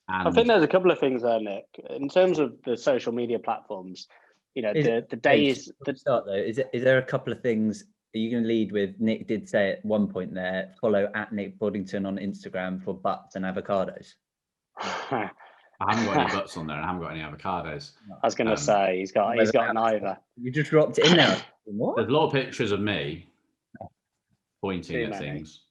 And I think there's a couple of things there, Nick. In terms of the social media platforms, you know, the days... Start though, is there a couple of things? Are you going to lead with, Nick did say at one point there, follow at Nick Boddington on Instagram for butts and avocados? I haven't got any butts on there, and I haven't got any avocados. I was going to say he's got neither. You just dropped it in there. What? There's a lot of pictures of me pointing at things.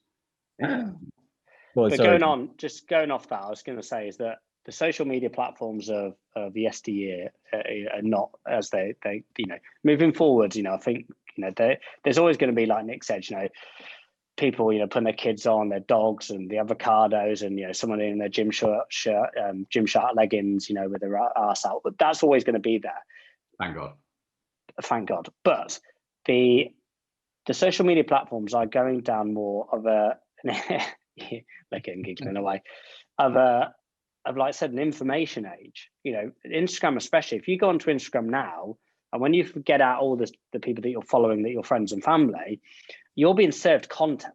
Well, but going off that, I was going to say is that the social media platforms of yesteryear are not as they you know, moving forward. You know, I think, you know, there's always going to be, like Nick said, you know, people, you know, putting their kids on, their dogs and the avocados, and, you know, someone in their gym shirt, leggings, you know, with their arse out. But that's always going to be there. Thank God. But the social media platforms are going down more of a like him giggling away of like I said, an information age. You know, Instagram especially. If you go onto Instagram now, and when you get out all the people that you're following, that your friends and family, you're being served content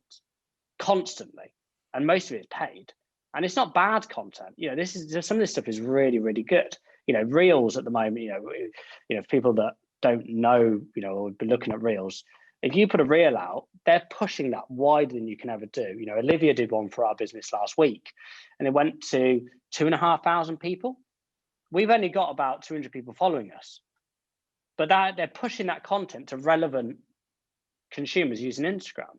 constantly, and most of it is paid, and it's not bad content. You know, some of this stuff is really, really good. You know, reels at the moment. You know, people that don't know, you know, or be looking at reels. If you put a reel out, they're pushing that wider than you can ever do. You know, Olivia did one for our business last week, and it went to 2,500 people. We've only got about 200 people following us, but they're pushing that content to relevant consumers using Instagram.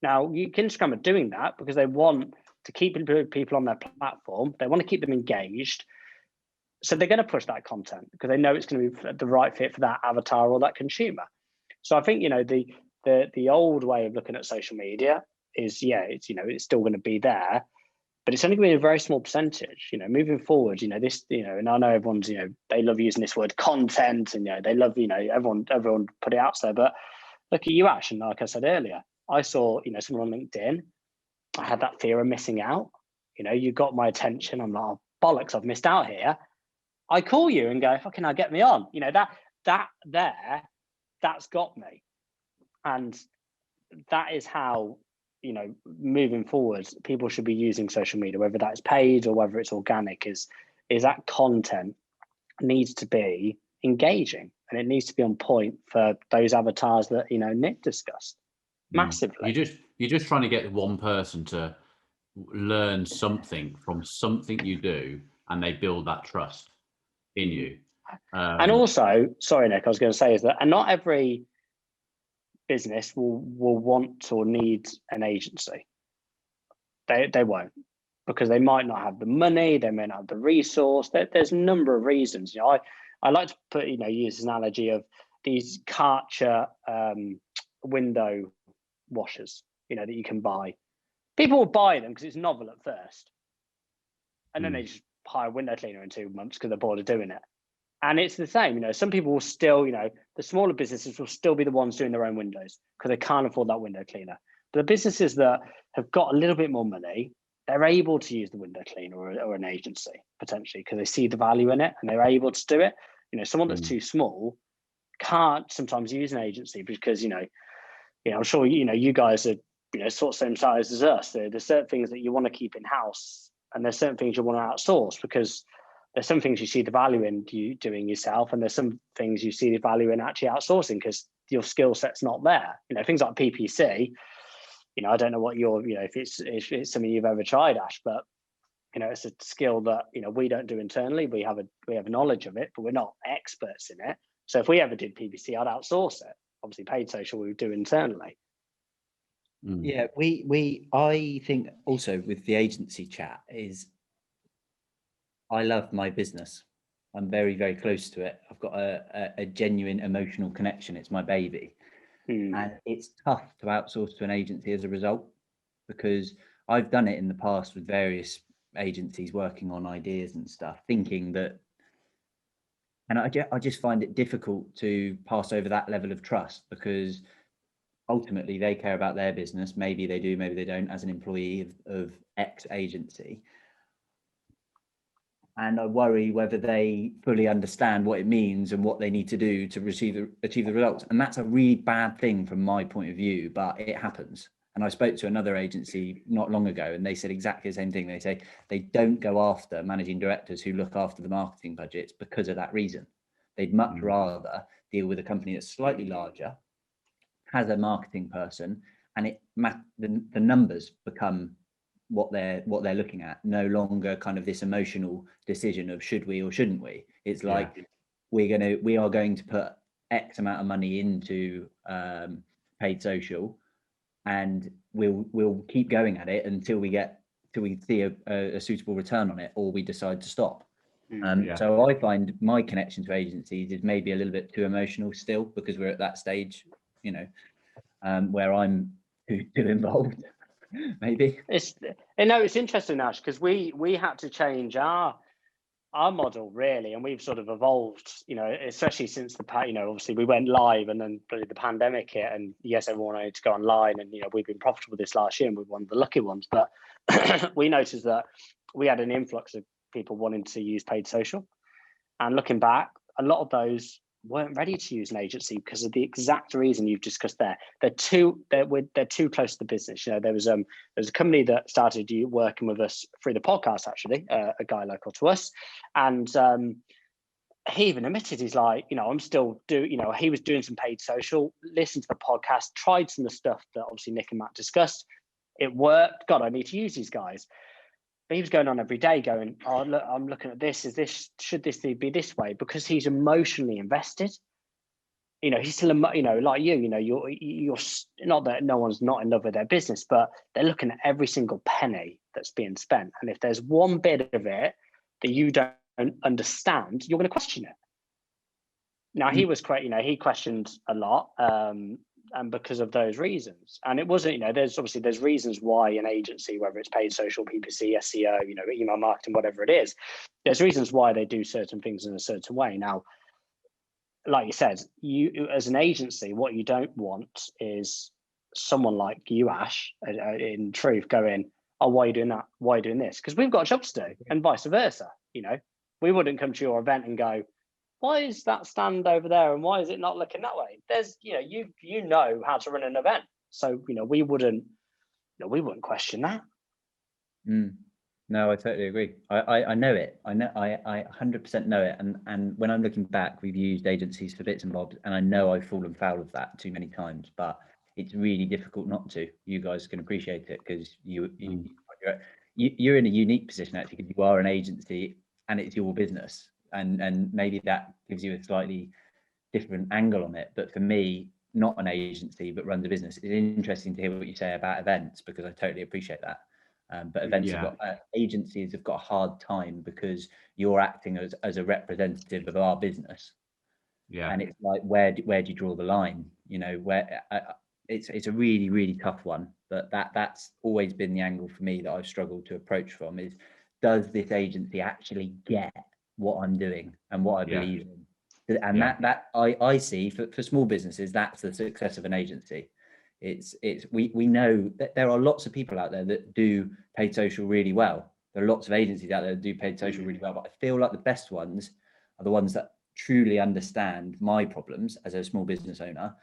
Now, Instagram are doing that because they want to keep people on their platform. They want to keep them engaged. So they're going to push that content because they know it's going to be the right fit for that avatar or that consumer. So I think, you know, the old way of looking at social media is, yeah, it's, you know, it's still going to be there, but it's only going to be a very small percentage. You know, moving forward, you know, this, you know, and I know everyone's, you know, they love using this word content, and, you know, they love, you know, everyone put it out there. But look at you, Ash, and like I said earlier, I saw, you know, someone on LinkedIn. I had that fear of missing out. You know, you got my attention. I'm like, oh, bollocks, I've missed out here. I call you and go, fucking hell, get me on. You know, that's got me. And that is how, you know, moving forward, people should be using social media, whether that's paid or whether it's organic, is that content needs to be engaging, and it needs to be on point for those avatars that, you know, Nick discussed massively. You're just trying to get one person to learn something from something you do, and they build that trust in you. And also, sorry, Nick, I was going to say is that, and not every business will want or need an agency. They won't, because they might not have the money, they may not have the resource. There's a number of reasons. You know, I like to put, you know, use an analogy of these Karcher window washers, you know, that you can buy. People will buy them because it's novel at first, and then they just hire a window cleaner in 2 months because they're bored of doing it. And it's the same, you know, some people will still, you know, the smaller businesses will still be the ones doing their own windows because they can't afford that window cleaner. But the businesses that have got a little bit more money, they're able to use the window cleaner or an agency potentially because they see the value in it and they're able to do it. You know, someone that's too small can't sometimes use an agency because, you know, I'm sure, you know, you guys are, you know, sort of same size as us. There's certain things that you want to keep in house, and there's certain things you want to outsource because there's some things you see the value in you doing yourself, and there's some things you see the value in actually outsourcing because your skill set's not there. You know, things like PPC, you know, I don't know what your, you know, if it's something you've ever tried, Ash, but it's a skill that, we don't do internally. We have knowledge of it, but we're not experts in it. So if we ever did PPC, I'd outsource it. Obviously paid social we would do internally. Yeah, I think also with the agency chat is, I love my business. I'm very, very close to it. I've got a genuine emotional connection. It's my baby. And it's tough to outsource to an agency as a result, because I've done it in the past with various agencies working on ideas and stuff, thinking that, and I just find it difficult to pass over that level of trust, because ultimately they care about their business. Maybe they do, maybe they don't, as an employee of X agency. And I worry whether they fully understand what it means and what they need to do to achieve the results. And that's a really bad thing from my point of view, but it happens. And I spoke to another agency not long ago, and they said exactly the same thing. They say they don't go after managing directors who look after the marketing budgets because of that reason. They'd much rather deal with a company that's slightly larger, has a marketing person, and the numbers become what they're looking at, no longer kind of this emotional decision of should we or shouldn't we. It's like we are going to put X amount of money into paid social, and we'll keep going at it until we see a suitable return on it, or we decide to stop. So I find my connection to agencies is maybe a little bit too emotional still, because we're at that stage, where I'm too involved. Maybe it's interesting, Ash, because we had to change our model really, and we've sort of evolved, especially since obviously we went live, and then the pandemic hit, and yes, everyone wanted to go online, and we've been profitable this last year, and we're one of the lucky ones. But we noticed that we had an influx of people wanting to use paid social, and looking back, a lot of those weren't ready to use an agency because of the exact reason you've discussed there. They're too close to the business. There was a company that started working with us through the podcast, actually, a guy local to us, and he even admitted, he's like, I'm still he was doing some paid social, listened to the podcast, tried some of the stuff that obviously Nick and Matt discussed. It worked. God, I need to use these guys. But he was going on every day going, oh, look, I'm looking at this. Should this be this way? Because he's emotionally invested. He's still, like you're not that no one's not in love with their business, but they're looking at every single penny that's being spent. And if there's one bit of it that you don't understand, you're going to question it. Now, he was quite, he questioned a lot. And because of those reasons, and it wasn't, there's reasons why an agency, whether it's paid social, PPC, SEO, email marketing, whatever it is, there's reasons why they do certain things in a certain way. Now, like you said, you as an agency, what you don't want is someone like you, Ash, in truth, going, oh, why are you doing that? Why are you doing this? Because we've got jobs to do, and vice versa. We wouldn't come to your event and go, why is that stand over there, and why is it not looking that way? There's, you know how to run an event, so we wouldn't question that. No, I totally agree. I know it. I 100% know it. And when I'm looking back, we've used agencies for bits and bobs, and I know I've fallen foul of that too many times. But it's really difficult not to. You guys can appreciate it because you're in a unique position actually, because you are an agency and it's your business. And maybe that gives you a slightly different angle on it. But for me, not an agency, but runs a business, it's interesting to hear what you say about events, because I totally appreciate that. But events agencies have got a hard time because you're acting as a representative of our business. Yeah. And it's like, where do you draw the line? Where it's a really, really tough one. But that's always been the angle for me that I've struggled to approach from is, does this agency actually get what I'm doing and what I believe in? And that I see for small businesses, that's the success of an agency. We know that there are lots of people out there that do paid social really well. There are lots of agencies out there that do paid social really well, but I feel like the best ones are the ones that truly understand my problems as a small business owner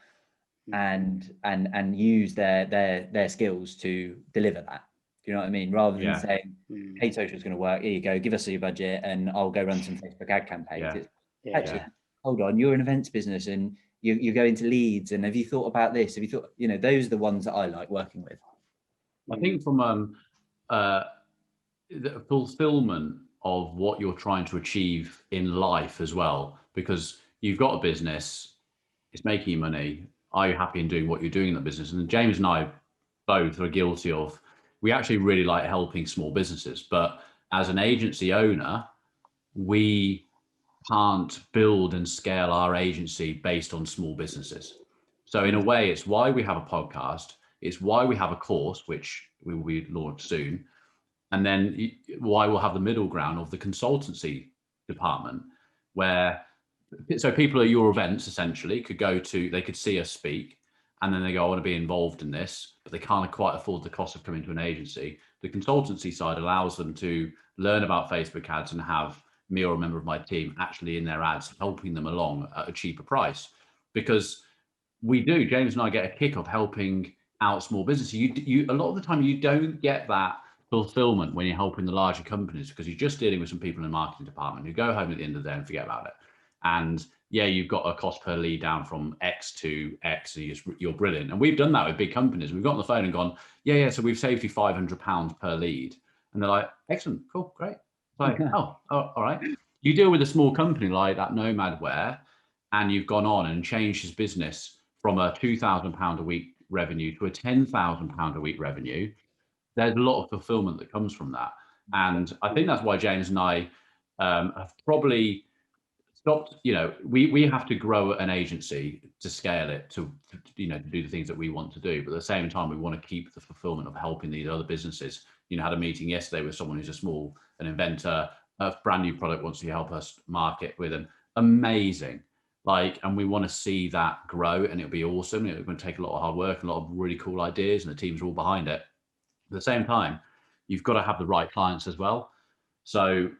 and use their skills to deliver that. Do you know what I mean? Rather than saying paid social is going to work, here you go, give us your budget and I'll go run some Facebook ad campaigns. Actually, hold on, you're an events business and you go into leads, and have you thought about this? Have you thought, those are the ones that I like working with. I think from the fulfillment of what you're trying to achieve in life as well, because you've got a business, it's making you money. Are you happy in doing what you're doing in that business? And James and I both are guilty of, we actually really like helping small businesses, but as an agency owner, we can't build and scale our agency based on small businesses. So in a way, it's why we have a podcast. It's why we have a course, which we will be launched soon. And then why we'll have the middle ground of the consultancy department, where so people at your events essentially could go to, they could see us speak, and then they go, I want to be involved in this, but they can't quite afford the cost of coming to an agency. The consultancy side allows them to learn about Facebook ads and have me or a member of my team actually in their ads, helping them along at a cheaper price. Because we do, James and I get a kick of helping out small businesses. You a lot of the time you don't get that fulfillment when you're helping the larger companies, because you're just dealing with some people in the marketing department who go home at the end of the day and forget about it. And yeah, you've got a cost per lead down from X to X, and you're brilliant. And we've done that with big companies. We've got on the phone and gone, yeah, so we've saved you £500 per lead. And they're like, excellent, cool, great. Like, oh, all right. You deal with a small company like that Nomadware, and you've gone on and changed his business from a £2,000 a week revenue to a £10,000 a week revenue. There's a lot of fulfillment that comes from that. And I think that's why James and I have probably stopped, we have to grow an agency to scale it to do the things that we want to do. But at the same time, we want to keep the fulfillment of helping these other businesses. Had a meeting yesterday with someone who's an inventor, a brand new product, wants to help us market with them. Amazing. And we want to see that grow, and it'll be awesome. It's going to take a lot of hard work, and a lot of really cool ideas, and the teams are all behind it. At the same time, you've got to have the right clients as well. So,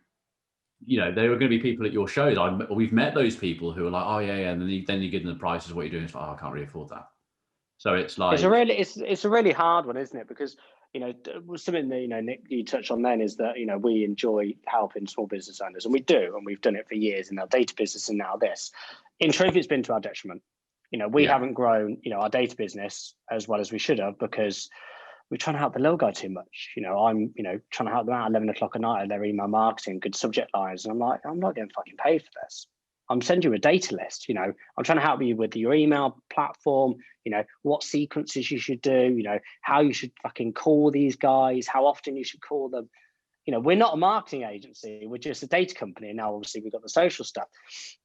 there are going to be people at your shows. We've met those people who are like, oh yeah, and then you give them the prices of what you're doing. It's like, oh, I can't really afford that. So it's like it's a really hard one, isn't it? Because something that Nick, you touched on then is that we enjoy helping small business owners, and we do, and we've done it for years in our data business and now this. In truth, it's been to our detriment. We haven't grown our data business as well as we should have, because we're trying to help the little guy too much. I'm trying to help them out at 11 o'clock at night at their email marketing, good subject lines, and I'm like, I'm not getting fucking paid for this. I'm sending you a data list. I'm trying to help you with your email platform, what sequences you should do, how you should fucking call these guys, how often you should call them. We're not a marketing agency, we're just a data company. And now obviously we've got the social stuff.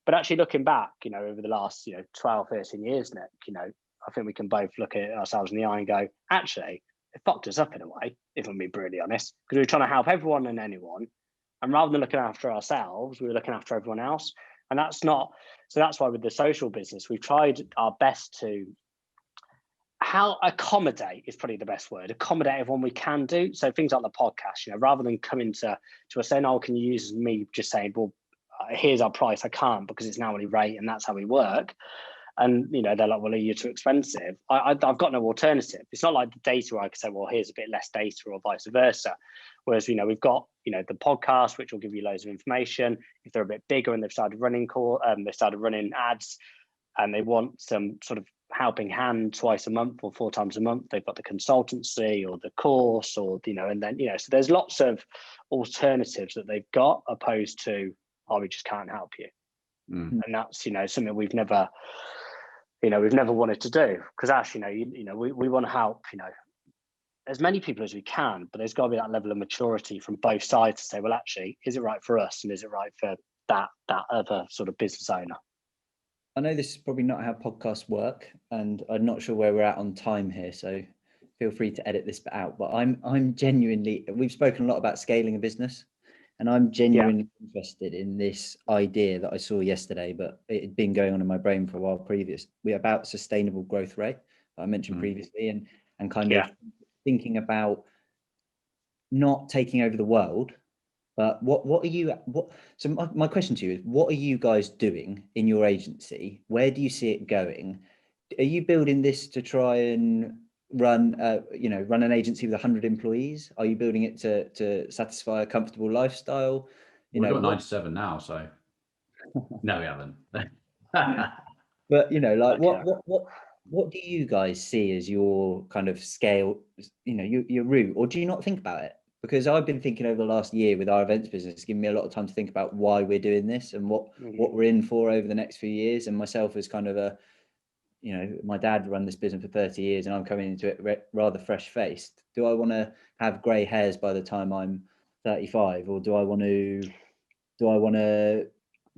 But actually looking back, over the last, 12, 13 years, Nick, I think we can both look at ourselves in the eye and go, actually, it fucked us up in a way, if I'm being brutally honest, because we were trying to help everyone and anyone. And rather than looking after ourselves, we were looking after everyone else. And that's why with the social business, we've tried our best to accommodate is probably the best word, accommodate everyone we can do. So things like the podcast, rather than coming to us saying, oh, can you use me just saying, well, here's our price. I can't, because it's an hourly rate and that's how we work. And they're like, well, you're too expensive. I've got no alternative. It's not like the data where I can say, well, here's a bit less data, or vice versa. Whereas we've got the podcast, which will give you loads of information. If they're a bit bigger and they've started running ads, and they want some sort of helping hand twice a month or 4 times a month, they've got the consultancy or the course, or and then so there's lots of alternatives that they've got, opposed to, oh, we just can't help you. And that's something we've never wanted to do, because actually we want to help as many people as we can, but there's got to be that level of maturity from both sides to say, well, actually, is it right for us, and is it right for that other sort of business owner? I know this is probably not how podcasts work, and I'm not sure where we're at on time here, so feel free to edit this bit out. But I'm genuinely, we've spoken a lot about scaling a business, and I'm genuinely interested in this idea that I saw yesterday, but it had been going on in my brain for a while previous. We're about sustainable growth rate that I mentioned previously, and kind of thinking about not taking over the world. But so my question to you is, what are you guys doing in your agency? Where do you see it going? Are you building this to try and run an agency with 100 employees? Are you building it to satisfy a comfortable lifestyle? We've got 97 now, so no, we haven't. But what do you guys see as your kind of scale, your route, or do you not think about it? because I've been thinking over the last year with our events business, it's given me a lot of time to think about why we're doing this and what we're in for over the next few years. And myself as kind of a, you know, my dad run this business for 30 years and I'm coming into it rather fresh faced. Do I want to have grey hairs by the time I'm 35, or do I want to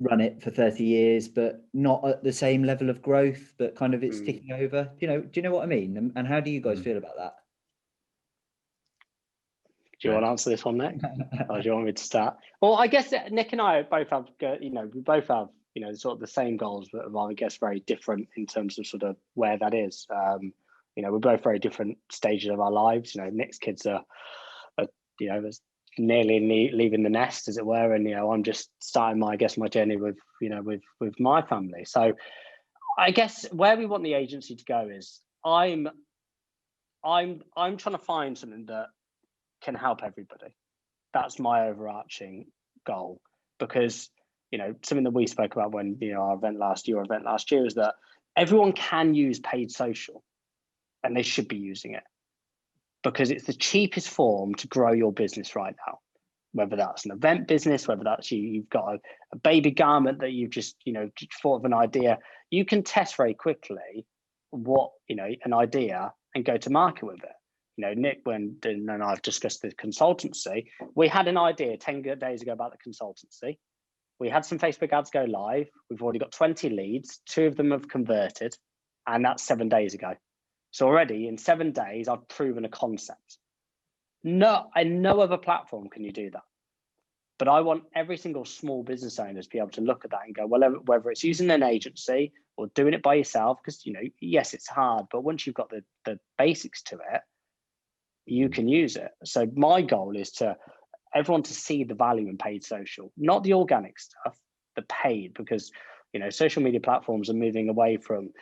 run it for 30 years, but not at the same level of growth, but kind of it's ticking over? Do you know what I mean? And how do you guys feel about that? Do you want to answer this one, Nick? Or do you want me to start? Well, I guess Nick and I both have, we both have, sort of the same goals, but I guess very different in terms of sort of where that is. We're both very different stages of our lives. Nick's kids are nearly leaving the nest, as it were, and I'm just starting my journey with my family. So I guess where we want the agency to go is I'm trying to find something that can help everybody. That's my overarching goal, because something that we spoke about when our event last year is that everyone can use paid social, and they should be using it, because it's the cheapest form to grow your business right now. Whether that's an event business, whether that's you've got a baby garment that you've just thought of an idea, you can test very quickly what an idea and go to market with it. Nick, and I've discussed the consultancy. We had an idea 10 days ago about the consultancy. We had some Facebook ads go live. We've already got 20 leads. 2 of them have converted, and that's 7 days ago. So already in 7 days, I've proven a concept. No other platform can you do that. But I want every single small business owner to be able to look at that and go, well, whether it's using an agency or doing it by yourself, because yes, it's hard, but once you've got the basics to it, you can use it. So my goal is to everyone to see the value in paid social, not the organic stuff, the paid, because social media platforms are moving away from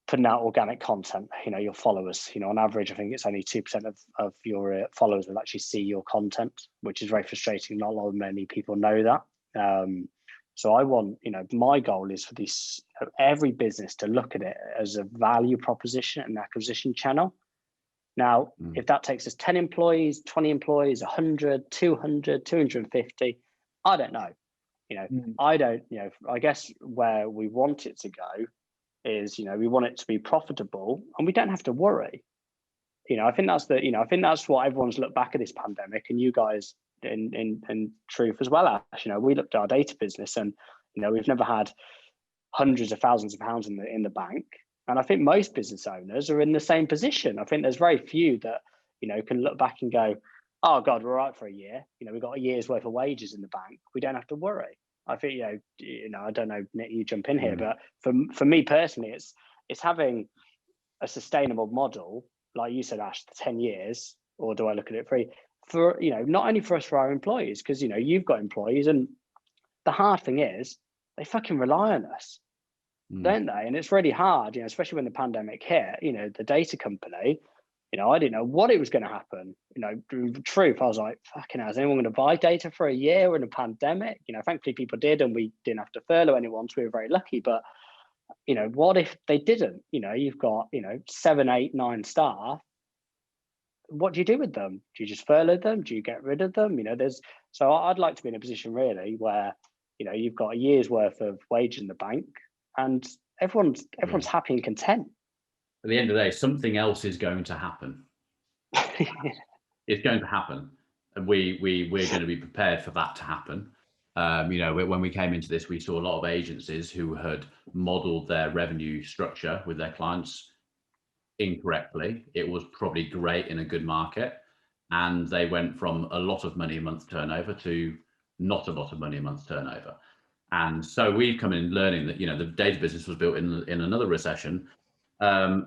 putting out organic content. Your followers, on average, I think it's only 2% of your followers will actually see your content, which is very frustrating. Not a lot of many people know that. So I want, my goal is for this every business to look at it as a value proposition and acquisition channel. Now, if that takes us 10 employees, 20 employees, 100, 200, 250, I don't know. I guess where we want it to go is, we want it to be profitable and we don't have to worry. I think that's what everyone's looked back at this pandemic, and you guys in truth as well, Ash. We looked at our data business and, we've never had hundreds of thousands of pounds in the bank. And I think most business owners are in the same position. I think there's very few that, can look back and go, oh God, we're all right for a year. We've got a year's worth of wages in the bank. We don't have to worry. I think, I don't know, Nick, you jump in here, but for me personally, it's having a sustainable model, like you said, Ash, 10 years, or do I look at it for, not only for us, for our employees, because, you've got employees, and the hard thing is they fucking rely on us. Don't they? And it's really hard, especially when the pandemic hit, the data company, I didn't know what it was going to happen. The truth, I was like, fucking hell, is anyone going to buy data for a year in a pandemic? Thankfully people did, and we didn't have to furlough anyone, so we were very lucky. But, what if they didn't? You've got, 7, 8, 9 staff. What do you do with them? Do you just furlough them? Do you get rid of them? So I'd like to be in a position really where, you've got a year's worth of wage in the bank, and everyone's happy and content. At the end of the day, something else is going to happen. It's going to happen, and we're going to be prepared for that to happen. When we came into this, we saw a lot of agencies who had modeled their revenue structure with their clients incorrectly. It was probably great in a good market, and they went from a lot of money a month turnover to not a lot of money a month turnover. And so we've come in learning that, the data business was built in another recession. I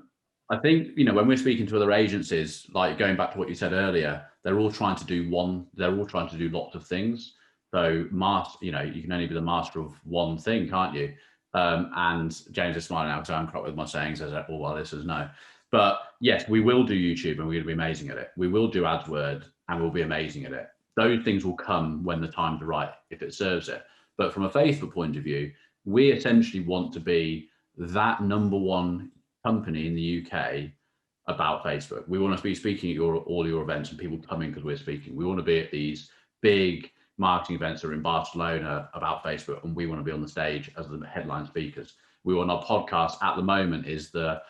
think, when we're speaking to other agencies, like going back to what you said earlier, they're all trying to do lots of things. So you can only be the master of one thing, can't you? And James is smiling now because I'm correct with my sayings. As oh, well, this is no. But yes, we will do YouTube and we're going to be amazing at it. We will do AdWords and we'll be amazing at it. Those things will come when the time's right, if it serves it. But from a Facebook point of view, we essentially want to be that number one company in the UK about Facebook. We want to be speaking at all your events and people coming because we're speaking. We want to be at these big marketing events that are in Barcelona about Facebook, and we want to be on the stage as the headline speakers. We want our podcast at the moment is the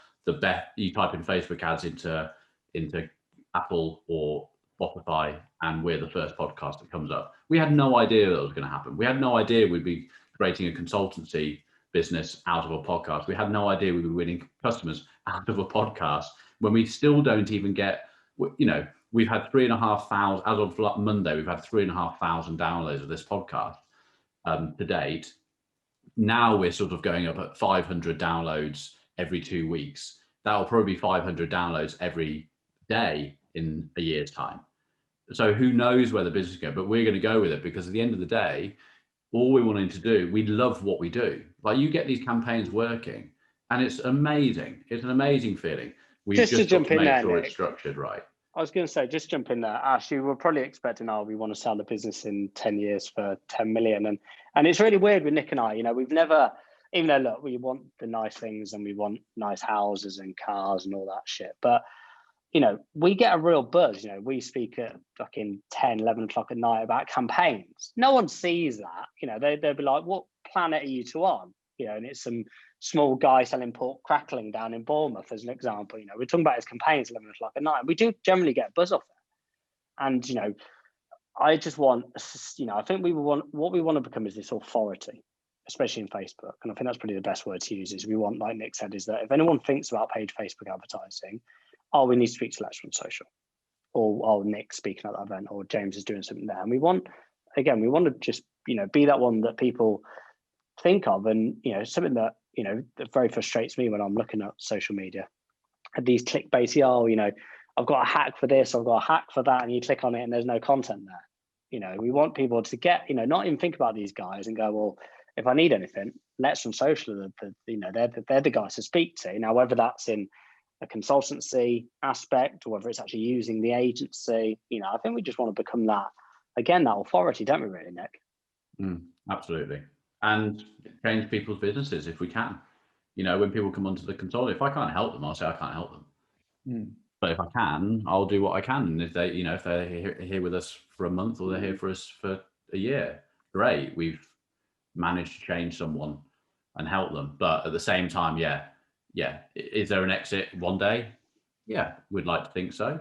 best. You type in Facebook ads into Apple or Spotify, and we're the first podcast that comes up. We had no idea that was going to happen. We had no idea we'd be creating a consultancy business out of a podcast. We had no idea we'd be winning customers out of a podcast, when we still don't even get, we've had 3,500, as of Monday, we've had 3,500 downloads of this podcast to date. Now we're sort of going up at 500 downloads every 2 weeks. That'll probably be 500 downloads every day in a year's time. So who knows where the business is going, but we're going to go with it, because at the end of the day, all we're wanting to do, we love what we do. Like, you get these campaigns working and it's amazing. It's an amazing feeling. We just to jump in there, Nick, it's structured right. I was going to say, just jump in there. Ash, you were probably expecting, we want to sell the business in 10 years for 10 million. And it's really weird with Nick and I, we've never, even though, look, we want the nice things and we want nice houses and cars and all that shit. But, we get a real buzz. We speak at fucking 10, 11 o'clock at night about campaigns. No one sees that. They'll be like, what planet are you two on? And it's some small guy selling pork crackling down in Bournemouth, as an example. We're talking about his campaigns 11 o'clock at night. We do generally get a buzz off it. And, I just want, I think what we want to become is this authority, especially in Facebook. And I think that's probably the best word to use, is we want, like Nick said, is that if anyone thinks about paid Facebook advertising, we need to speak to Let's Run Social, or Nick speaking at that event, or James is doing something there. And we want to just, be that one that people think of. And, something that, that very frustrates me when I'm looking at social media, at these clickbaity, I've got a hack for this, I've got a hack for that, and you click on it and there's no content there. We want people to get, not even think about these guys and go, well, if I need anything, Let's Run Social, they're the guys to speak to. Now, whether that's in a consultancy aspect or whether it's actually using the agency, I think we just want to become that authority, don't we, really, Nick? Absolutely. And change people's businesses if we can. When people come onto the consultant, if I can't help them, I'll say I can't help them. But if I can, I'll do what I can. And if they, if they're here with us for a month, or they're here for us for a year, great. We've managed to change someone and help them. But at the same time, is there an exit one day? Yeah, we'd like to think so.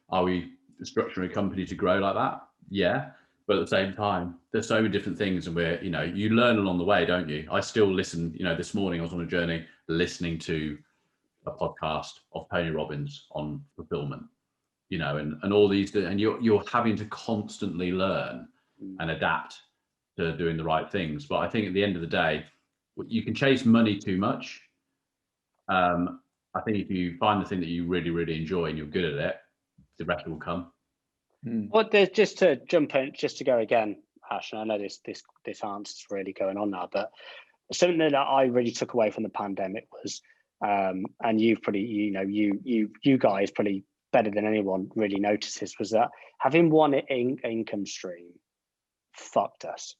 Are we structuring a company to grow like that? Yeah. But at the same time, there's so many different things, and we're, you learn along the way, don't you? I still listen, this morning I was on a journey listening to a podcast of Tony Robbins on fulfillment, and all these, and you're having to constantly learn and adapt to doing the right things. But I think at the end of the day, you can chase money too much. I think if you find the thing that you really, really enjoy and you're good at it, the rest will come. Well, there's, just to jump in, just to go again, Ash, and I know this answer's really going on now, but something that I really took away from the pandemic was, and you've pretty, you guys probably better than anyone really notices, was that having one income stream fucked us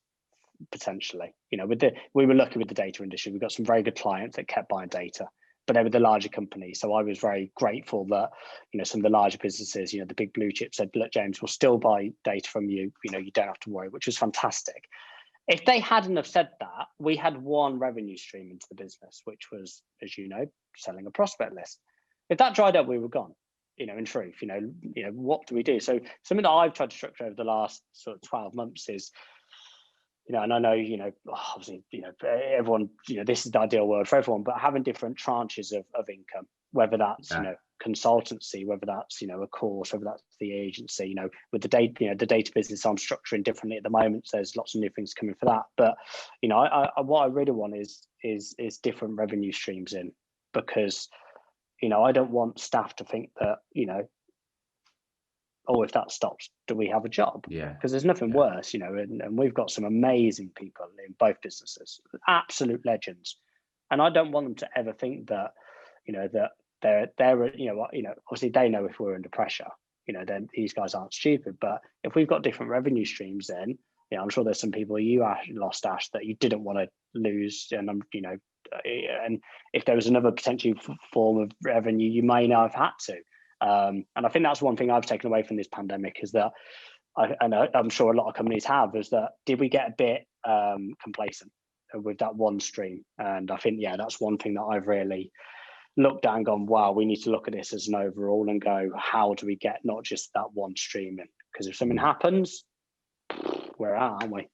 potentially. We were lucky with the data industry. We got some very good clients that kept buying data, but they were the larger companies. So I was very grateful that, some of the larger businesses, the big blue chips said, look, James, we'll still buy data from you. You don't have to worry, which was fantastic. If they hadn't have said that, we had one revenue stream into the business, which was, as selling a prospect list. If that dried up, we were gone. In truth, what do we do? So something that I've tried to structure over the last sort of 12 months is, and I know, obviously, everyone, this is the ideal world for everyone, but having different tranches of income, whether that's, consultancy, whether that's, a course, whether that's the agency, with the data, the data business I'm structuring differently at the moment. So there's lots of new things coming for that. But, what I really want is different revenue streams in, because, I don't want staff to think that, if that stops, do we have a job? Yeah. Because there's nothing worse, and we've got some amazing people in both businesses, absolute legends. And I don't want them to ever think that, that they're obviously they know if we're under pressure, then these guys aren't stupid. But if we've got different revenue streams, then, I'm sure there's some people you lost, Ash, that you didn't want to lose. And and if there was another potential form of revenue, you may not have had to. And I think that's one thing I've taken away from this pandemic is that, I'm sure a lot of companies have, is that did we get a bit complacent with that one stream? And I think, that's one thing that I've really looked at and gone, wow, we need to look at this as an overall and go, how do we get not just that one stream in? Because if something happens, we're out, aren't we?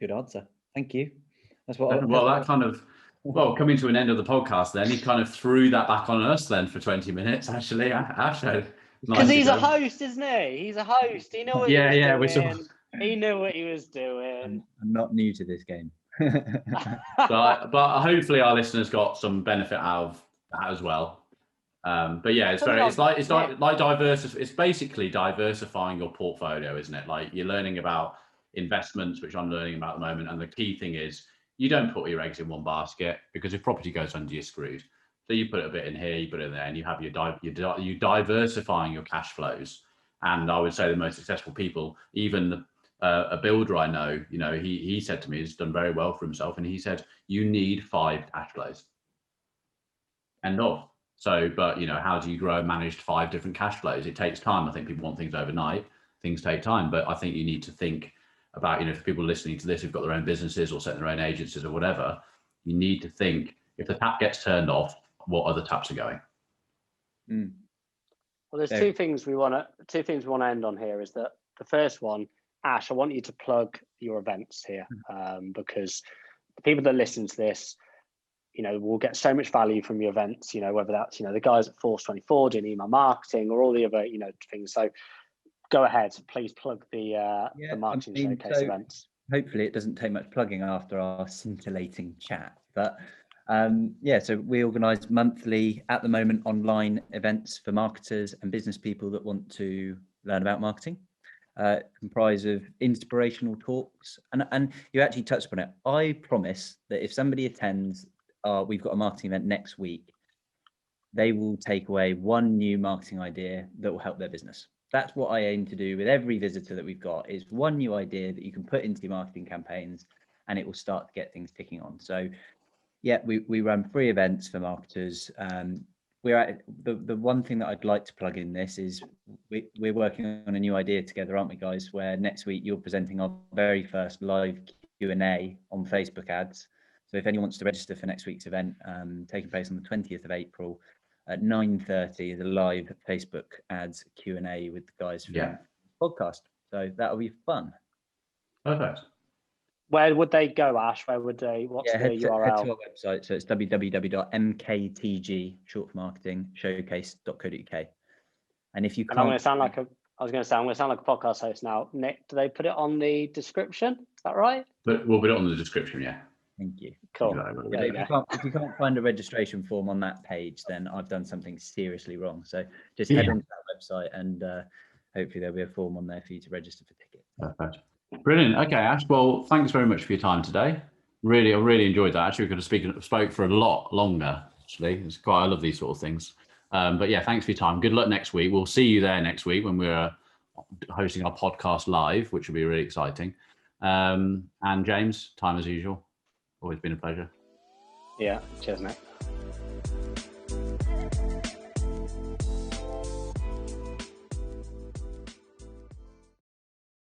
Good answer. Thank you. That's what. Coming to an end of the podcast, then he kind of threw that back on us then for 20 minutes. Actually, Ash, because he's a host, isn't he? He's a host. He knew what he was doing. He knew what he was doing. I'm not new to this game. but hopefully our listeners got some benefit out of that as well. It's basically diversifying your portfolio, isn't it? Like, you're learning about investments, which I'm learning about at the moment, and the key thing is you don't put your eggs in one basket, because if property goes under, you're screwed. So you put a bit in here, you put it in there, and you have you're diversifying your cash flows. And I would say the most successful people, even a builder I know, he said to me, he's done very well for himself, and he said, you need 5 cash flows. End of. So, but how do you grow and manage 5 different cash flows? It takes time. I think people want things overnight. Things take time, but I think you need to think about, for people listening to this who've got their own businesses or setting their own agencies or whatever, you need to think, if the tap gets turned off, what other taps are going? Well, there's two things we want to end on here. Is that the first one, Ash, I want you to plug your events here, because the people that listen to this, will get so much value from your events, whether that's, the guys at Force 24 doing email marketing or all the other, things. So go ahead, please plug the Marketing Showcase events. Hopefully it doesn't take much plugging after our scintillating chat, but so we organise monthly, at the moment, online events for marketers and business people that want to learn about marketing. Comprise of inspirational talks, and you actually touched upon it. I promise that if somebody attends, we've got a marketing event next week, they will take away one new marketing idea that will help their business. That's what I aim to do with every visitor that we've got, is one new idea that you can put into your marketing campaigns, and it will start to get things ticking on. So we run free events for marketers. We're at the one thing that I'd like to plug in this is we're working on a new idea together, aren't we, guys? Where next week you're presenting our very first live Q&A on Facebook ads. So if anyone wants to register for next week's event, taking place on the 20th of April at 9:30, is a live Facebook ads Q&A with the guys from the podcast. So that'll be fun. Perfect. Where would they go, Ash? What's the URL? Head to our website. So it's www.mktg, short for marketing, showcase.co.uk. And if you can't... I'm going to sound like a podcast host now. Nick, do they put it on the description? Is that right? But we'll put it on the description, yeah. Thank you. Cool. If you can't find a registration form on that page, then I've done something seriously wrong. So just head onto that website, and hopefully there'll be a form on there for you to register for tickets. Perfect. Brilliant. Okay, Ash. Well, thanks very much for your time today. I really enjoyed that. Actually, we could have spoke for a lot longer. Actually, I love these sort of things. But yeah, thanks for your time. Good luck next week. We'll see you there next week when we're hosting our podcast live, which will be really exciting. And James, time as usual. Always been a pleasure. Yeah. Cheers, mate.